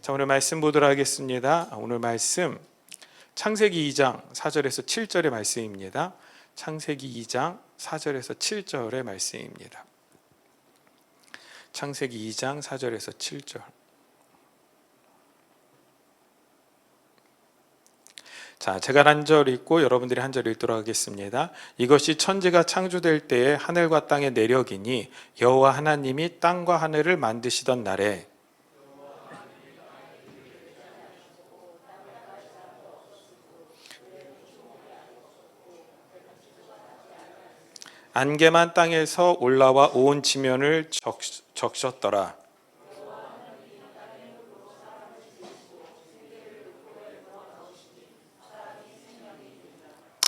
자, 오늘 말씀 보도록 하겠습니다. 오늘 말씀 창세기 2장 4절에서 7절의 말씀입니다. 창세기 2장 4절에서 7절의 말씀입니다. 창세기 2장 4절에서 7절. 자, 제가 한 절 읽고 여러분들이 한 절 읽도록 하겠습니다. 이것이 천지가 창조될 때에 하늘과 땅의 내력이니 여호와 하나님이 땅과 하늘을 만드시던 날에 안개만 땅에서 올라와 온 지면을 적셨더라.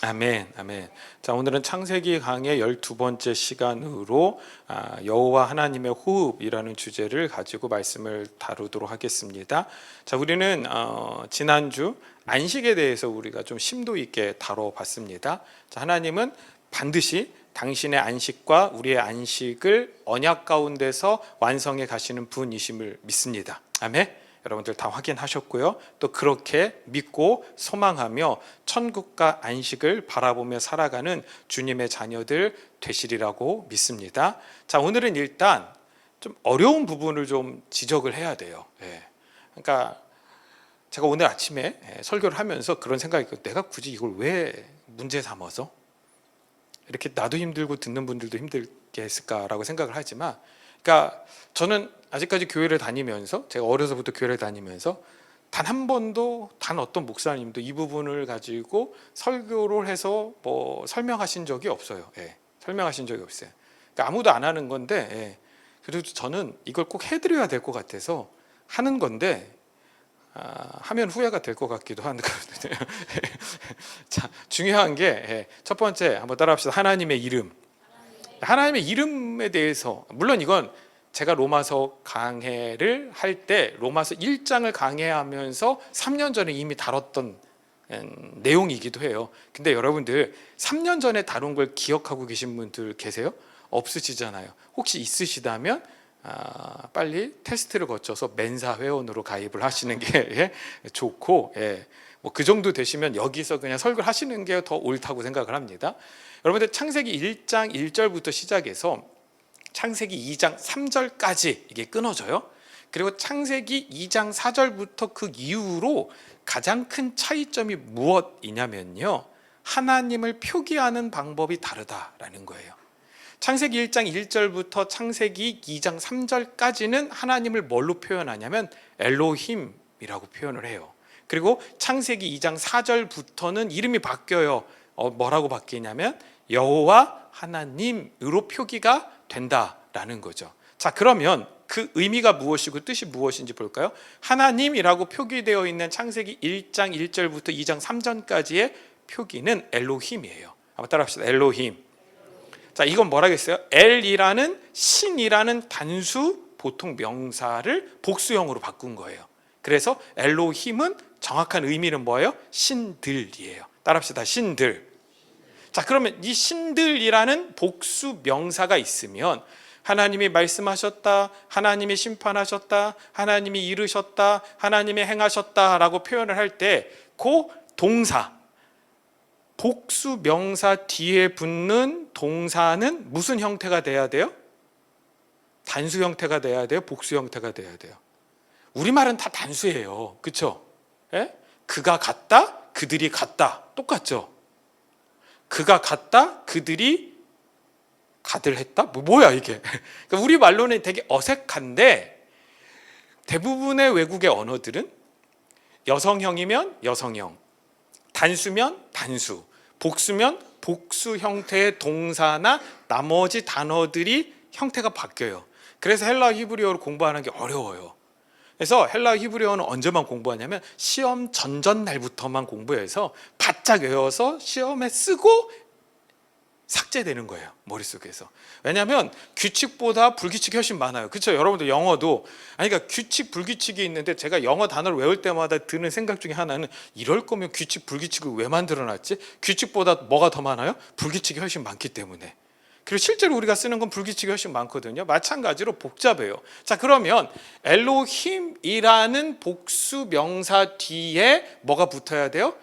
아멘, 아멘. 자, 오늘은 창세기 강의 12번째 시간으로 여호와 하나님의 호흡이라는 주제를 가지고 말씀을 다루도록 하겠습니다. 자, 우리는 지난주 안식에 대해서 우리가 좀 심도 있게 다뤄봤습니다. 자, 하나님은 반드시 당신의 안식과 우리의 안식을 언약 가운데서 완성해 가시는 분이심을 믿습니다. 아멘. 여러분들 다 확인하셨고요. 또 그렇게 믿고 소망하며 천국과 안식을 바라보며 살아가는 주님의 자녀들 되시리라고 믿습니다. 자, 오늘은 일단 좀 어려운 부분을 좀 지적을 해야 돼요. 그러니까 제가 오늘 아침에 설교를 하면서 그런 생각이 있고, 내가 굳이 이걸 왜 문제 삼아서 이렇게 나도 힘들고 듣는 분들도 힘들게 했을까라고 생각을 하지만, 그러니까 저는 아직까지 교회를 다니면서, 제가 어려서부터 교회를 다니면서 단 한 번도 단 어떤 목사님도 이 부분을 가지고 설교를 해서 뭐 설명하신 적이 없어요. 설명하신 적이 없어요. 그러니까 아무도 안 하는 건데, 그래도 저는 이걸 꼭 해드려야 될 것 같아서 하는 건데, 하면 후회가 될 것 같기도 하거든요. 자, 중요한 게 첫 번째 한번 따라합시다. 하나님의 이름. 하나님의 이름에 대해서, 물론 이건 제가 로마서 강해를 할 때 로마서 1장을 강해하면서 3년 전에 이미 다뤘던 내용이기도 해요. 근데 여러분들 3년 전에 다룬 걸 기억하고 계신 분들 계세요? 없으시잖아요. 혹시 있으시다면 빨리 테스트를 거쳐서 멘사 회원으로 가입을 하시는 게 좋고, 뭐 그 정도 되시면 여기서 그냥 설교를 하시는 게 더 옳다고 생각을 합니다. 여러분들 창세기 1장 1절부터 시작해서 창세기 2장 3절까지 이게 끊어져요. 그리고 창세기 2장 4절부터 그 이후로 가장 큰 차이점이 무엇이냐면요, 하나님을 표기하는 방법이 다르다라는 거예요. 창세기 1장 1절부터 창세기 2장 3절까지는 하나님을 뭘로 표현하냐면 엘로힘이라고 표현을 해요. 그리고 창세기 2장 4절부터는 이름이 바뀌어요. 뭐라고 바뀌냐면 여호와 하나님으로 표기가 된다라는 거죠. 자, 그러면 그 의미가 무엇이고 뜻이 무엇인지 볼까요? 하나님이라고 표기되어 있는 창세기 1장 1절부터 2장 3절까지의 표기는 엘로힘이에요. 한번 따라합시다. 엘로힘. 자, 이건 뭐라겠어요? 엘이라는 신이라는 단수 보통 명사를 복수형으로 바꾼 거예요. 그래서 엘로힘은 정확한 의미는 뭐예요? 신들이에요. 따라합시다. 신들. 자, 그러면 이 신들이라는 복수 명사가 있으면 하나님이 말씀하셨다, 하나님이 심판하셨다, 하나님이 이루셨다, 하나님이 행하셨다라고 표현을 할 때 그 동사, 복수 명사 뒤에 붙는 동사는 무슨 형태가 돼야 돼요? 단수 형태가 돼야 돼요? 복수 형태가 돼야 돼요? 우리말은 다 단수예요. 그렇죠? 그가 갔다, 그들이 갔다. 똑같죠? 그가 갔다, 그들이 가들 했다? 뭐야 이게? 그러니까 우리 말로는 되게 어색한데, 대부분의 외국의 언어들은 여성형이면 여성형, 단수면 단수, 복수면 복수 형태의 동사나 나머지 단어들이 형태가 바뀌어요. 그래서 헬라 히브리어를 공부하는 게 어려워요. 그래서 헬라 히브리어는 언제만 공부하냐면 시험 전전날부터만 공부해서 바짝 외워서 시험에 쓰고 삭제되는 거예요, 머릿속에서. 왜냐하면 규칙보다 불규칙이 훨씬 많아요. 그렇죠? 여러분들 영어도, 그러니까 규칙 불규칙이 있는데, 제가 영어 단어를 외울 때마다 드는 생각 중에 하나는, 이럴 거면 규칙 불규칙을 왜 만들어놨지? 규칙보다 뭐가 더 많아요? 불규칙이 훨씬 많기 때문에. 그리고 실제로 우리가 쓰는 건 불규칙이 훨씬 많거든요. 마찬가지로 복잡해요. 자, 그러면 엘로힘이라는 복수 명사 뒤에 뭐가 붙어야 돼요?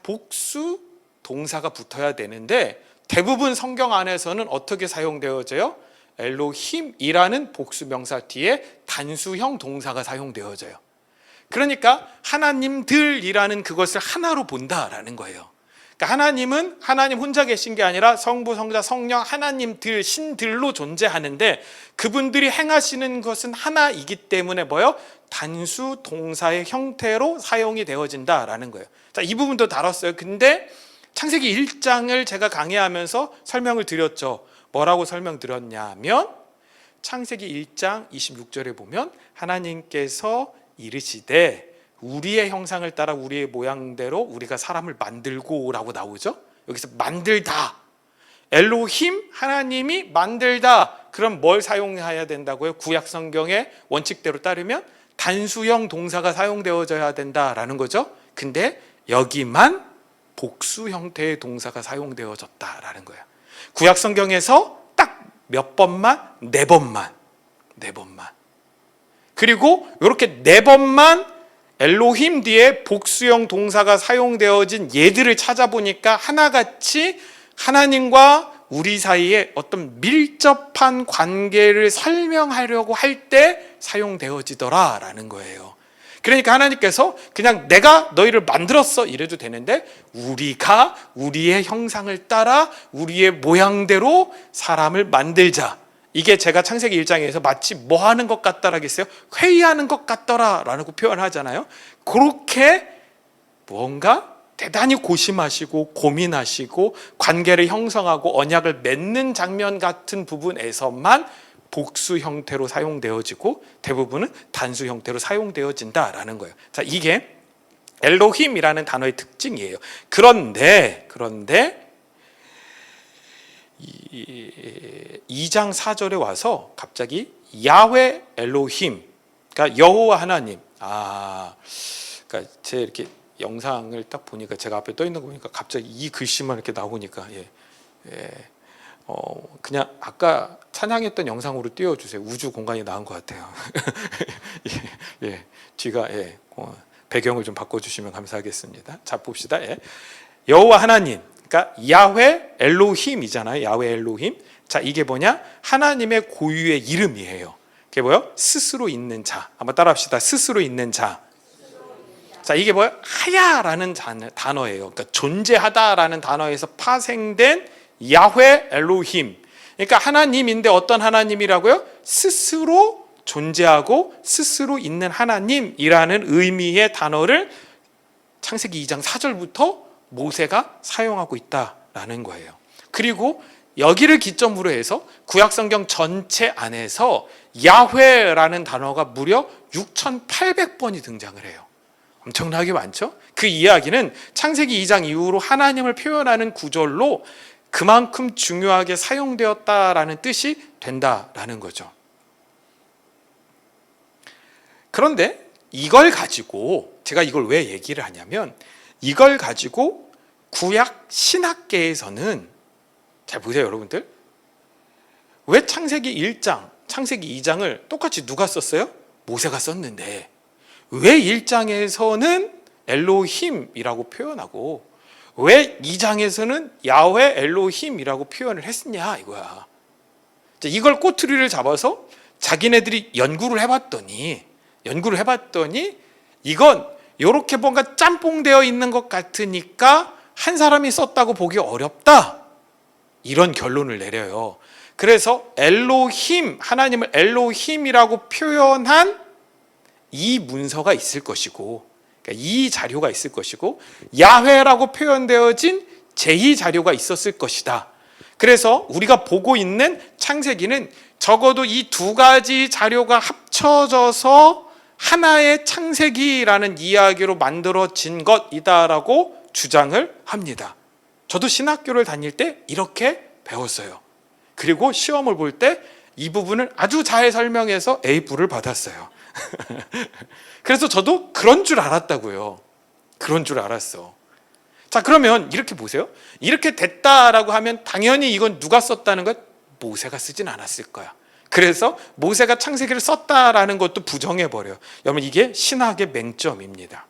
복수 동사가 붙어야 되는데 대부분 성경 안에서는 어떻게 사용되어져요? 엘로힘이라는 복수 명사 뒤에 단수형 동사가 사용되어져요. 그러니까 하나님들이라는 그것을 하나로 본다라는 거예요. 그러니까 하나님은 하나님 혼자 계신 게 아니라 성부, 성자, 성령, 하나님들, 신들로 존재하는데 그분들이 행하시는 것은 하나이기 때문에 뭐요? 단수 동사의 형태로 사용이 되어진다라는 거예요. 자, 이 부분도 다뤘어요. 근데 창세기 1장을 제가 강의하면서 설명을 드렸죠. 뭐라고 설명드렸냐면 창세기 1장 26절에 보면 하나님께서 이르시되 우리의 형상을 따라 우리의 모양대로 우리가 사람을 만들고 라고 나오죠. 여기서 만들다, 엘로힘, 하나님이 만들다. 그럼 뭘 사용해야 된다고요? 구약 성경의 원칙대로 따르면 단수형 동사가 사용되어져야 된다라는 거죠. 근데 여기만 복수 형태의 동사가 사용되어졌다라는 거예요. 구약 성경에서 딱 몇 번만? 네 번만. 그리고 이렇게 네 번만 엘로힘 뒤에 복수형 동사가 사용되어진 예들을 찾아보니까 하나같이 하나님과 우리 사이에 어떤 밀접한 관계를 설명하려고 할 때 사용되어지더라라는 거예요. 그러니까 하나님께서 그냥 내가 너희를 만들었어 이래도 되는데 우리가 우리의 형상을 따라 우리의 모양대로 사람을 만들자. 이게 제가 창세기 1장에서 마치 뭐 하는 것 같다라겠어요? 회의하는 것 같더라라고 표현하잖아요. 그렇게 뭔가 대단히 고심하시고 고민하시고 관계를 형성하고 언약을 맺는 장면 같은 부분에서만 복수 형태로 사용되어지고 대부분은 단수 형태로 사용되어진다라는 거예요. 자, 이게 엘로힘이라는 단어의 특징이에요. 그런데 2장 4절에 와서 갑자기 야훼 엘로힘, 그러니까 여호와 하나님. 그러니까 제 이렇게 영상을 딱 보니까 제가 앞에 떠 있는 거 보니까 갑자기 이 글씨만 이렇게 나오니까 그냥 아까 찬양했던 영상으로 띄워주세요. 우주 공간이 나은 것 같아요. 뒤가 배경을 좀 바꿔주시면 감사하겠습니다. 자, 봅시다. 여호와 하나님, 그러니까 야훼 엘로힘이잖아요. 야훼 엘로힘. 자, 이게 뭐냐? 하나님의 고유의 이름이에요. 그게 뭐요? 스스로 있는 자. 한번 따라합시다. 스스로 있는 자. 자, 이게 뭐예요? 하야라는 단어예요. 그러니까 존재하다라는 단어에서 파생된 야훼 엘로힘. 그러니까 하나님인데 어떤 하나님이라고요? 스스로 존재하고 스스로 있는 하나님이라는 의미의 단어를 창세기 2장 4절부터 모세가 사용하고 있다라는 거예요. 그리고 여기를 기점으로 해서 구약성경 전체 안에서 야훼라는 단어가 무려 6,800번이 등장을 해요. 엄청나게 많죠? 그 이야기는 창세기 2장 이후로 하나님을 표현하는 구절로 그만큼 중요하게 사용되었다라는 뜻이 된다라는 거죠. 그런데 이걸 가지고 제가 이걸 왜 얘기를 하냐면 이걸 가지고 구약 신학계에서는 잘 보세요, 여러분들. 왜 창세기 1장, 창세기 2장을 똑같이 누가 썼어요? 모세가 썼는데 왜 1장에서는 엘로힘이라고 표현하고 왜 2장에서는 야훼 엘로힘이라고 표현을 했느냐 이거야. 이걸 꼬투리를 잡아서 자기네들이 연구를 해봤더니 이건 이렇게 뭔가 짬뽕되어 있는 것 같으니까 한 사람이 썼다고 보기 어렵다, 이런 결론을 내려요. 그래서 엘로힘, 하나님을 엘로힘이라고 표현한 이 문서가 있을 것이고, 그러니까 이 자료가 있을 것이고, 야훼라고 표현되어진 제2 자료가 있었을 것이다. 그래서 우리가 보고 있는 창세기는 적어도 이 두 가지 자료가 합쳐져서 하나의 창세기라는 이야기로 만들어진 것이다라고 주장을 합니다. 저도 신학교를 다닐 때 이렇게 배웠어요. 그리고 시험을 볼 때 이 부분을 아주 잘 설명해서 A+를 받았어요. 그래서 저도 그런 줄 알았다고요. 그런 줄 알았어. 자, 그러면 이렇게 보세요. 이렇게 됐다라고 하면 당연히 이건 누가 썼다는 것? 모세가 쓰진 않았을 거야. 그래서 모세가 창세기를 썼다라는 것도 부정해버려요. 여러분, 이게 신학의 맹점입니다.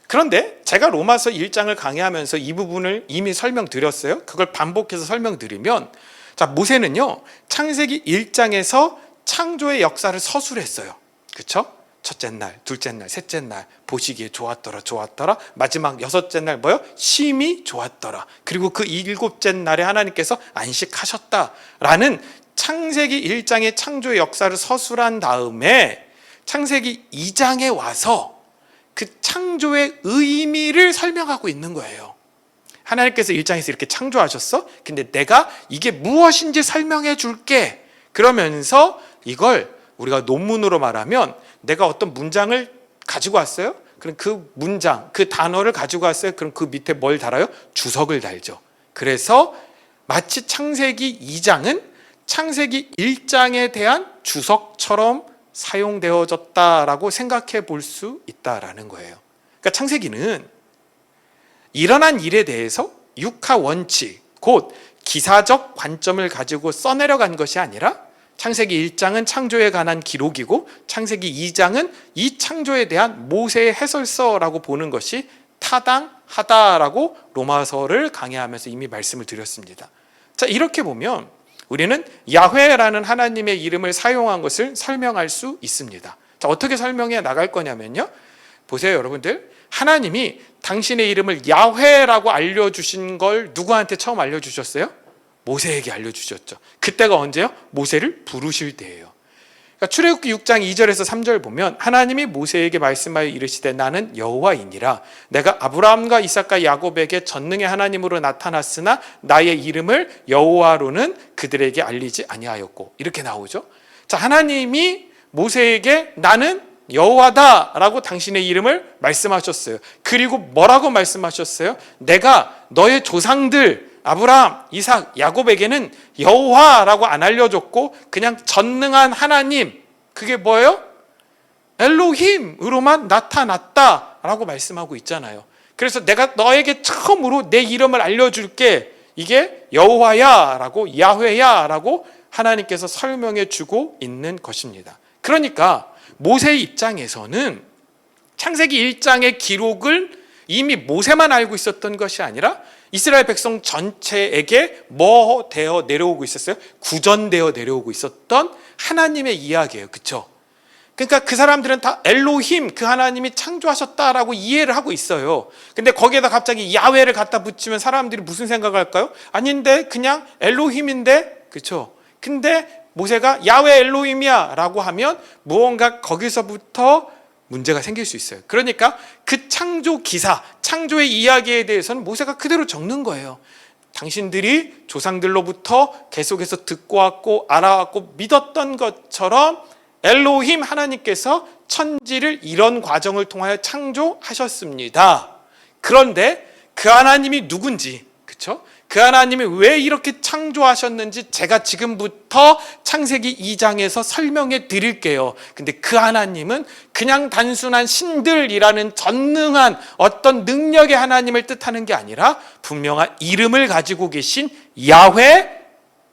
그런데 제가 로마서 1장을 강의하면서 이 부분을 이미 설명드렸어요. 그걸 반복해서 설명드리면, 자, 모세는요, 창세기 1장에서 창조의 역사를 서술했어요. 그렇죠? 첫째 날, 둘째 날, 셋째 날 보시기에 좋았더라. 마지막 여섯째 날 뭐요? 심히 좋았더라. 그리고 그 일곱째 날에 하나님께서 안식하셨다라는 창세기 1장의 창조의 역사를 서술한 다음에 창세기 2장에 와서 그 창조의 의미를 설명하고 있는 거예요. 하나님께서 1장에서 이렇게 창조하셨어? 근데 내가 이게 무엇인지 설명해 줄게. 그러면서 이걸 우리가 논문으로 말하면 내가 어떤 문장을 가지고 왔어요? 그럼 그 문장, 그 단어를 가지고 왔어요? 그럼 그 밑에 뭘 달아요? 주석을 달죠. 그래서 마치 창세기 2장은 창세기 1장에 대한 주석처럼 사용되어졌다라고 생각해 볼 수 있다라는 거예요. 그러니까 창세기는 일어난 일에 대해서 육하 원칙, 곧 기사적 관점을 가지고 써내려간 것이 아니라 창세기 1장은 창조에 관한 기록이고 창세기 2장은 이 창조에 대한 모세의 해설서라고 보는 것이 타당하다라고 로마서를 강의하면서 이미 말씀을 드렸습니다. 자, 이렇게 보면 우리는 야훼라는 하나님의 이름을 사용한 것을 설명할 수 있습니다. 자, 어떻게 설명해 나갈 거냐면요, 보세요 여러분들. 하나님이 당신의 이름을 야훼라고 알려주신 걸 누구한테 처음 알려주셨어요? 모세에게 알려주셨죠. 그때가 언제요? 모세를 부르실 때예요. 그러니까 출애굽기 6장 2절에서 3절 보면 하나님이 모세에게 말씀하여 이르시되 나는 여호와이니라. 내가 아브라함과 이삭과 야곱에게 전능의 하나님으로 나타났으나 나의 이름을 여호와로는 그들에게 알리지 아니하였고, 이렇게 나오죠. 자, 하나님이 모세에게 나는 여호와다라고 당신의 이름을 말씀하셨어요. 그리고 뭐라고 말씀하셨어요? 내가 너의 조상들 아브라함, 이삭, 야곱에게는 여호와라고 안 알려줬고 그냥 전능한 하나님, 그게 뭐예요? 엘로힘으로만 나타났다라고 말씀하고 있잖아요. 그래서 내가 너에게 처음으로 내 이름을 알려줄게, 이게 여호와야라고, 야훼야라고 하나님께서 설명해 주고 있는 것입니다. 그러니까 모세의 입장에서는 창세기 1장의 기록을 이미 모세만 알고 있었던 것이 아니라 이스라엘 백성 전체에게 뭐 되어 내려오고 있었어요? 구전되어 내려오고 있었던 하나님의 이야기예요. 그렇죠? 그러니까 그 사람들은 다 엘로힘, 그 하나님이 창조하셨다라고 이해를 하고 있어요. 근데 거기에다 갑자기 야훼를 갖다 붙이면 사람들이 무슨 생각할까요? 아닌데 그냥 엘로힘인데, 그렇죠? 근데 모세가 야훼 엘로힘이야 라고 하면 무언가 거기서부터 문제가 생길 수 있어요. 그러니까 그 창조 기사, 창조의 이야기에 대해서는 모세가 그대로 적는 거예요. 당신들이 조상들로부터 계속해서 듣고 왔고 알아왔고 믿었던 것처럼 엘로힘 하나님께서 천지를 이런 과정을 통하여 창조하셨습니다. 그런데 그 하나님이 누군지, 그렇죠? 그 하나님이 왜 이렇게 창조하셨는지 제가 지금부터 창세기 2장에서 설명해 드릴게요. 근데 그 하나님은 그냥 단순한 신들이라는 전능한 어떤 능력의 하나님을 뜻하는 게 아니라 분명한 이름을 가지고 계신 야훼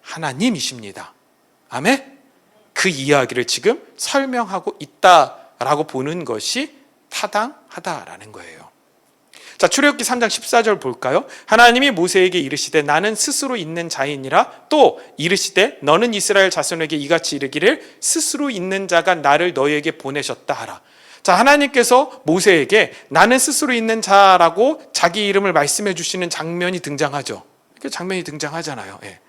하나님이십니다. 아멘? 그 이야기를 지금 설명하고 있다라고 보는 것이 타당하다라는 거예요. 자, 출애굽기 3장 14절 볼까요? 하나님이 모세에게 이르시되 나는 스스로 있는 자이니라. 또 이르시되 너는 이스라엘 자손에게 이같이 이르기를 스스로 있는 자가 나를 너희에게 보내셨다 하라. 자, 하나님께서 모세에게 나는 스스로 있는 자라고 자기 이름을 말씀해 주시는 장면이 등장하죠. 그 장면이 등장하잖아요. 예.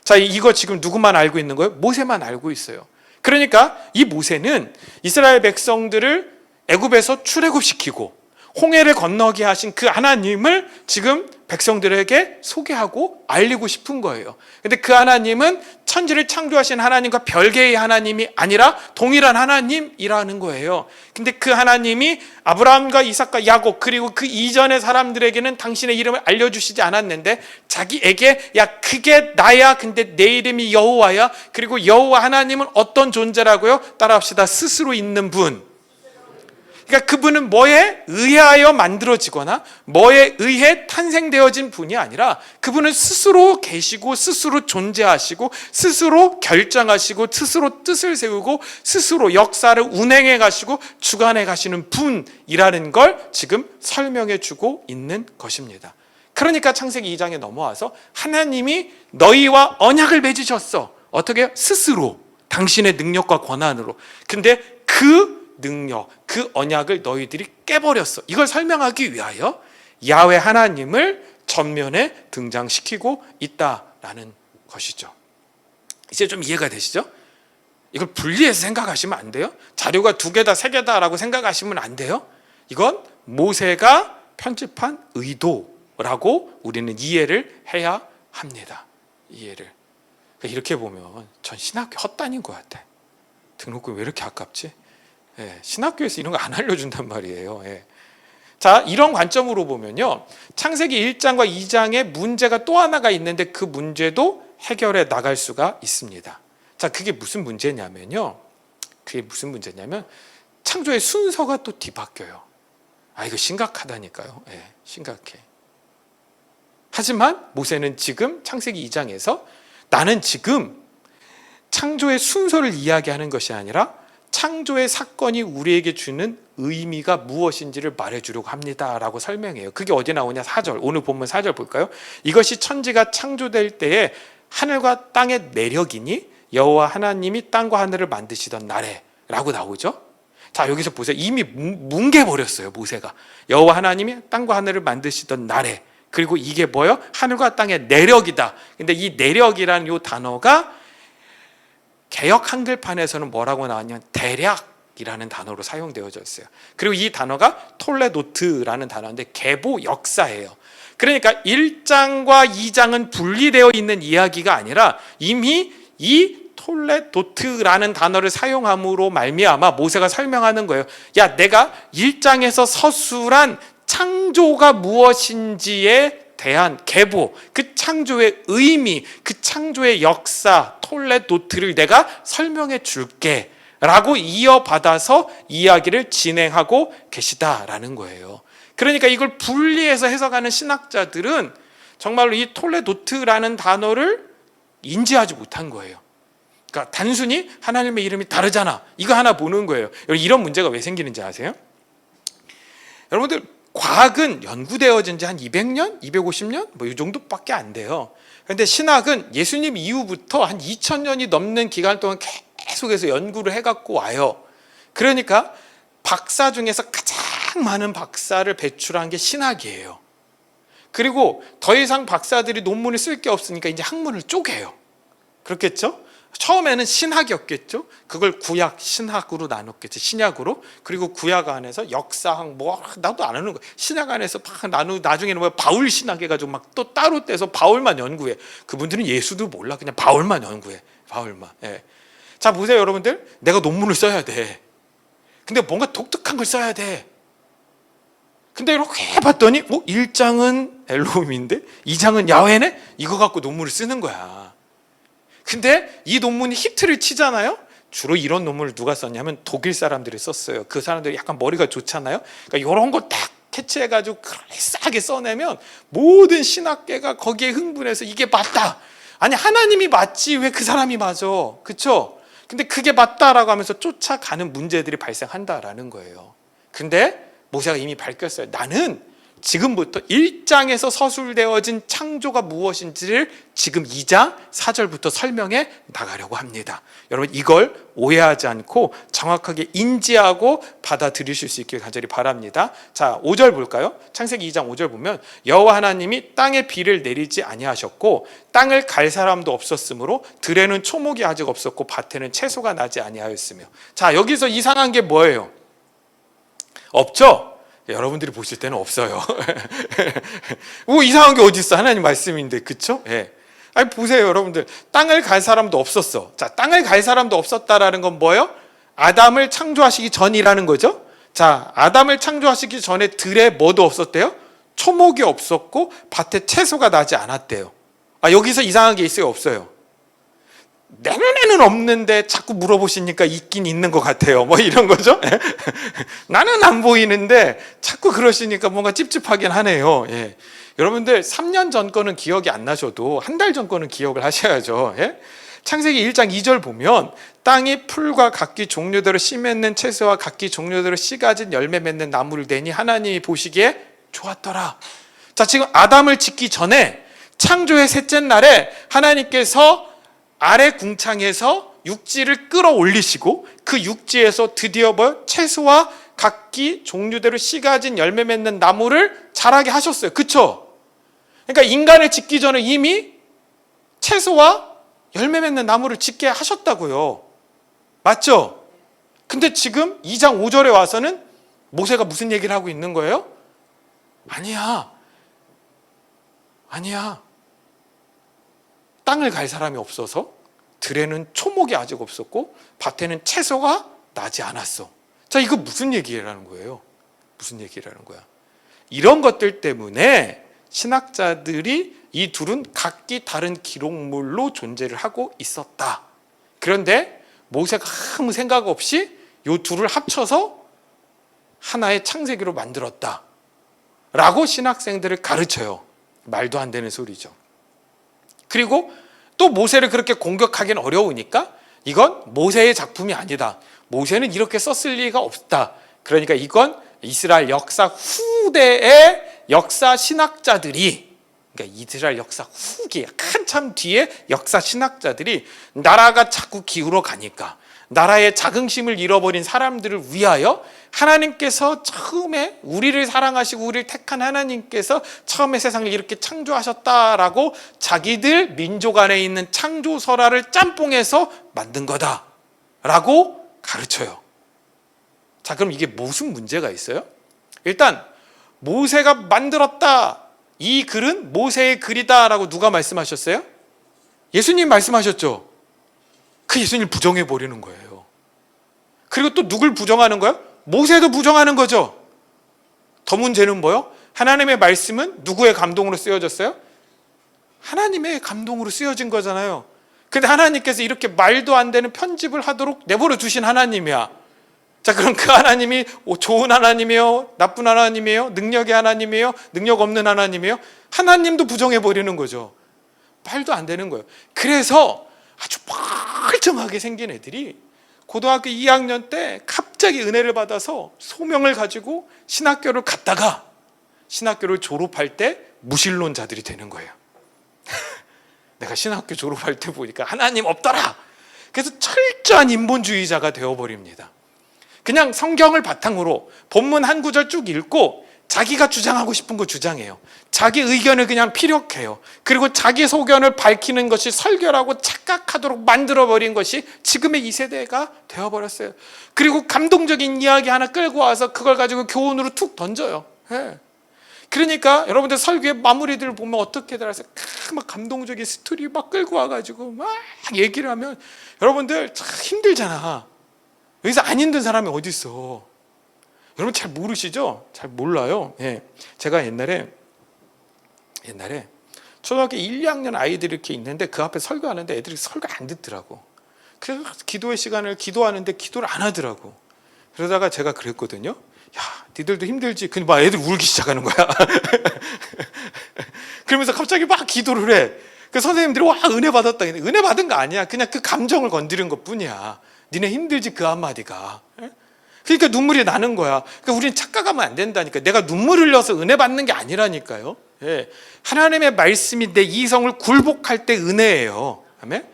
자, 이거 지금 누구만 알고 있는 거예요? 모세만 알고 있어요. 그러니까 이 모세는 이스라엘 백성들을 애굽에서 출애굽시키고 홍해를 건너게 하신 그 하나님을 지금 백성들에게 소개하고 알리고 싶은 거예요. 근데 그 하나님은 천지를 창조하신 하나님과 별개의 하나님이 아니라 동일한 하나님이라는 거예요. 근데 그 하나님이 아브라함과 이삭과 야곱 그리고 그 이전의 사람들에게는 당신의 이름을 알려주시지 않았는데 자기에게 야 그게 나야, 근데 내 이름이 여호와야. 그리고 여호와 하나님은 어떤 존재라고요? 따라합시다. 스스로 있는 분. 그러니까 그분은 뭐에 의하여 만들어지거나 뭐에 의해 탄생되어진 분이 아니라 그분은 스스로 계시고 스스로 존재하시고 스스로 결정하시고 스스로 뜻을 세우고 스스로 역사를 운행해 가시고 주관해 가시는 분이라는 걸 지금 설명해 주고 있는 것입니다. 그러니까 창세기 2장에 넘어와서 하나님이 너희와 언약을 맺으셨어. 어떻게? 스스로 당신의 능력과 권한으로. 근데 그 능력, 그 언약을 너희들이 깨버렸어. 이걸 설명하기 위하여 야훼 하나님을 전면에 등장시키고 있다라는 것이죠. 이제 좀 이해가 되시죠? 이걸 분리해서 생각하시면 안 돼요. 자료가 2개다 3개다라고 생각하시면 안 돼요. 이건 모세가 편집한 의도라고 우리는 이해를 해야 합니다. 이해를. 이렇게 보면 전 신학교 헛다닌 것 같아. 등록금 왜 이렇게 아깝지? 신학교에서 이런 거 안 알려준단 말이에요. 자, 이런 관점으로 보면요, 창세기 1장과 2장에 문제가 또 하나가 있는데 그 문제도 해결해 나갈 수가 있습니다. 자, 그게 무슨 문제냐면요, 창조의 순서가 또 뒤바뀌어요. 이거 심각하다니까요. 심각해. 하지만 모세는 지금 창세기 2장에서 나는 지금 창조의 순서를 이야기하는 것이 아니라 창조의 사건이 우리에게 주는 의미가 무엇인지를 말해주려고 합니다 라고 설명해요. 그게 어디 나오냐? 4절. 오늘 본문 4절 볼까요? 이것이 천지가 창조될 때에 하늘과 땅의 내력이니 여호와 하나님이 땅과 하늘을 만드시던 날에 라고 나오죠. 자, 여기서 보세요. 이미 뭉개버렸어요, 모세가. 여호와 하나님이 땅과 하늘을 만드시던 날에. 그리고 이게 뭐예요? 하늘과 땅의 내력이다. 근데 이 내력이라는 이 단어가 개역 한글판에서는 뭐라고 나왔냐면 대략이라는 단어로 사용되어졌어요. 그리고 이 단어가 톨레도트라는 단어인데 계보 역사예요. 그러니까 1장과 2장은 분리되어 있는 이야기가 아니라 이미 이 톨레도트라는 단어를 사용함으로 말미암아 모세가 설명하는 거예요. 야, 내가 1장에서 서술한 창조가 무엇인지에 대한 계보, 그 창조의 의미, 그 창조의 역사, 톨레도트를 내가 설명해 줄게 라고 이어받아서 이야기를 진행하고 계시다라는 거예요. 그러니까 이걸 분리해서 해석하는 신학자들은 정말로 이 톨레도트라는 단어를 인지하지 못한 거예요. 그러니까 단순히 하나님의 이름이 다르잖아, 이거 하나 보는 거예요. 이런 문제가 왜 생기는지 아세요? 여러분들, 과학은 연구되어진 지 한 200년? 250년? 뭐 이 정도밖에 안 돼요. 그런데 신학은 예수님 이후부터 한 2000년이 넘는 기간 동안 계속해서 연구를 해갖고 와요. 그러니까 박사 중에서 가장 많은 박사를 배출한 게 신학이에요. 그리고 더 이상 박사들이 논문을 쓸 게 없으니까 이제 학문을 쪼개요. 그렇겠죠? 처음에는 신학이었겠죠. 그걸 구약, 신학으로 나눴겠죠. 신약으로. 그리고 구약 안에서 역사학, 뭐 나도 안 하는 거예요. 신약 안에서 막 나중에는 뭐 바울 신학 해가지고 막 또 따로 떼서 바울만 연구해. 그분들은 예수도 몰라. 그냥 바울만 연구해. 바울만. 자, 보세요, 여러분들. 내가 논문을 써야 돼. 근데 뭔가 독특한 걸 써야 돼. 근데 이렇게 해봤더니 1장은 엘로힘인데 2장은 야훼네? 이거 갖고 논문을 쓰는 거야. 근데 이 논문이 히트를 치잖아요. 주로 이런 논문을 누가 썼냐면 독일 사람들이 썼어요. 그 사람들이 약간 머리가 좋잖아요. 그러니까 이런 거 딱 캐치해가지고 그럴싸하게 써내면 모든 신학계가 거기에 흥분해서 이게 맞다. 아니, 하나님이 맞지 왜 그 사람이 맞아? 그렇죠? 근데 그게 맞다라고 하면서 쫓아가는 문제들이 발생한다라는 거예요. 근데 모세가 이미 밝혔어요. 나는 지금부터 1장에서 서술되어진 창조가 무엇인지를 지금 2장 4절부터 설명해 나가려고 합니다. 여러분, 이걸 오해하지 않고 정확하게 인지하고 받아들이실 수 있길 간절히 바랍니다. 자, 5절 볼까요? 창세기 2장 5절 보면 여호와 하나님이 땅에 비를 내리지 아니하셨고 땅을 갈 사람도 없었으므로 들에는 초목이 아직 없었고 밭에는 채소가 나지 아니하였으며. 자, 여기서 이상한 게 뭐예요? 없죠? 여러분들이 보실 때는 없어요. 뭐 이상한 게 어디 있어? 하나님 말씀인데, 그쵸? 아니, 보세요, 여러분들. 땅을 갈 사람도 없었어. 자, 땅을 갈 사람도 없었다라는 건 뭐예요? 아담을 창조하시기 전이라는 거죠. 자, 아담을 창조하시기 전에 들에 뭐도 없었대요? 초목이 없었고 밭에 채소가 나지 않았대요. 여기서 이상한 게 있어요, 없어요? 내 눈에는 없는데 자꾸 물어보시니까 있긴 있는 것 같아요. 뭐 이런 거죠. 나는 안 보이는데 자꾸 그러시니까 뭔가 찝찝하긴 하네요. 예. 여러분들 3년 전 거는 기억이 안 나셔도 한 달 전 거는 기억을 하셔야죠. 예? 창세기 1장 2절 보면 땅이 풀과 각기 종류대로 씨 맺는 채소와 각기 종류대로 씨 가진 열매 맺는 나무를 내니 하나님이 보시기에 좋았더라. 자, 지금 아담을 짓기 전에 창조의 셋째 날에 하나님께서 아래 궁창에서 육지를 끌어올리시고 그 육지에서 드디어 채소와 각기 종류대로 씨 가진 열매 맺는 나무를 자라게 하셨어요. 그쵸? 그러니까 인간을 짓기 전에 이미 채소와 열매 맺는 나무를 짓게 하셨다고요. 맞죠? 근데 지금 2장 5절에 와서는 모세가 무슨 얘기를 하고 있는 거예요? 아니야. 땅을 갈 사람이 없어서 들에는 초목이 아직 없었고 밭에는 채소가 나지 않았어. 자, 이거 무슨 얘기라는 거예요? 무슨 얘기라는 거야? 이런 것들 때문에 신학자들이 이 둘은 각기 다른 기록물로 존재를 하고 있었다. 그런데 모세가 아무 생각 없이 이 둘을 합쳐서 하나의 창세기로 만들었다 라고 신학생들을 가르쳐요. 말도 안 되는 소리죠. 그리고 또 모세를 그렇게 공격하기는 어려우니까 이건 모세의 작품이 아니다. 모세는 이렇게 썼을 리가 없다. 그러니까 이건 이스라엘 역사 후대의 역사 신학자들이, 그러니까 이스라엘 역사 후기 한참 뒤에 역사 신학자들이 나라가 자꾸 기울어 가니까 나라의 자긍심을 잃어버린 사람들을 위하여 하나님께서 처음에 우리를 사랑하시고 우리를 택한 하나님께서 처음에 세상을 이렇게 창조하셨다라고 자기들 민족 안에 있는 창조설화를 짬뽕해서 만든 거다라고 가르쳐요. 자, 그럼 이게 무슨 문제가 있어요? 일단 모세가 만들었다, 이 글은 모세의 글이다라고 누가 말씀하셨어요? 예수님 말씀하셨죠. 그 예수님을 부정해 버리는 거예요. 그리고 또 누굴 부정하는 거예요? 모세도 부정하는 거죠. 더 문제는 뭐요? 하나님의 말씀은 누구의 감동으로 쓰여졌어요? 하나님의 감동으로 쓰여진 거잖아요. 근데 하나님께서 이렇게 말도 안 되는 편집을 하도록 내버려 두신 하나님이야. 자, 그럼 그 하나님이 좋은 하나님이에요? 나쁜 하나님이에요? 능력의 하나님이에요? 능력 없는 하나님이에요? 하나님도 부정해 버리는 거죠. 말도 안 되는 거예요. 그래서 아주 멀쩡하게 생긴 애들이 고등학교 2학년 때 갑자기 은혜를 받아서 소명을 가지고 신학교를 갔다가 신학교를 졸업할 때 무신론자들이 되는 거예요. 내가 신학교 졸업할 때 보니까 하나님 없더라. 그래서 철저한 인본주의자가 되어버립니다. 그냥 성경을 바탕으로 본문 한 구절 쭉 읽고 자기가 주장하고 싶은 거 주장해요. 자기 의견을 그냥 피력해요. 그리고 자기 소견을 밝히는 것이 설교라고 착각하도록 만들어버린 것이 지금의 이 세대가 되어버렸어요. 그리고 감동적인 이야기 하나 끌고 와서 그걸 가지고 교훈으로 툭 던져요. 네. 그러니까 여러분들 설교의 마무리들을 보면 어떻게들 하세요? 막 감동적인 스토리 막 끌고 와가지고 막 얘기를 하면 여러분들 참 힘들잖아. 여기서 안 힘든 사람이 어디 있어? 여러분 잘 모르시죠? 잘 몰라요. 예. 제가 옛날에 초등학교 1, 2학년 아이들이 이렇게 있는데 그 앞에 설교하는데 애들이 설교 안 듣더라고. 그래서 기도의 시간을 기도하는데 기도를 안 하더라고. 그러다가 제가 그랬거든요. 야, 니들도 힘들지? 근데 막 애들 울기 시작하는 거야. 그러면서 갑자기 막 기도를 해. 그 선생님들이 와, 은혜 받았다. 은혜 받은 거 아니야. 그냥 그 감정을 건드린 것 뿐이야. 니네 힘들지? 그 한마디가. 그러니까 눈물이 나는 거야. 그러니까 우리는 착각하면 안 된다니까. 내가 눈물 흘려서 은혜 받는 게 아니라니까요. 예. 하나님의 말씀이 내 이성을 굴복할 때 은혜예요. 아멘?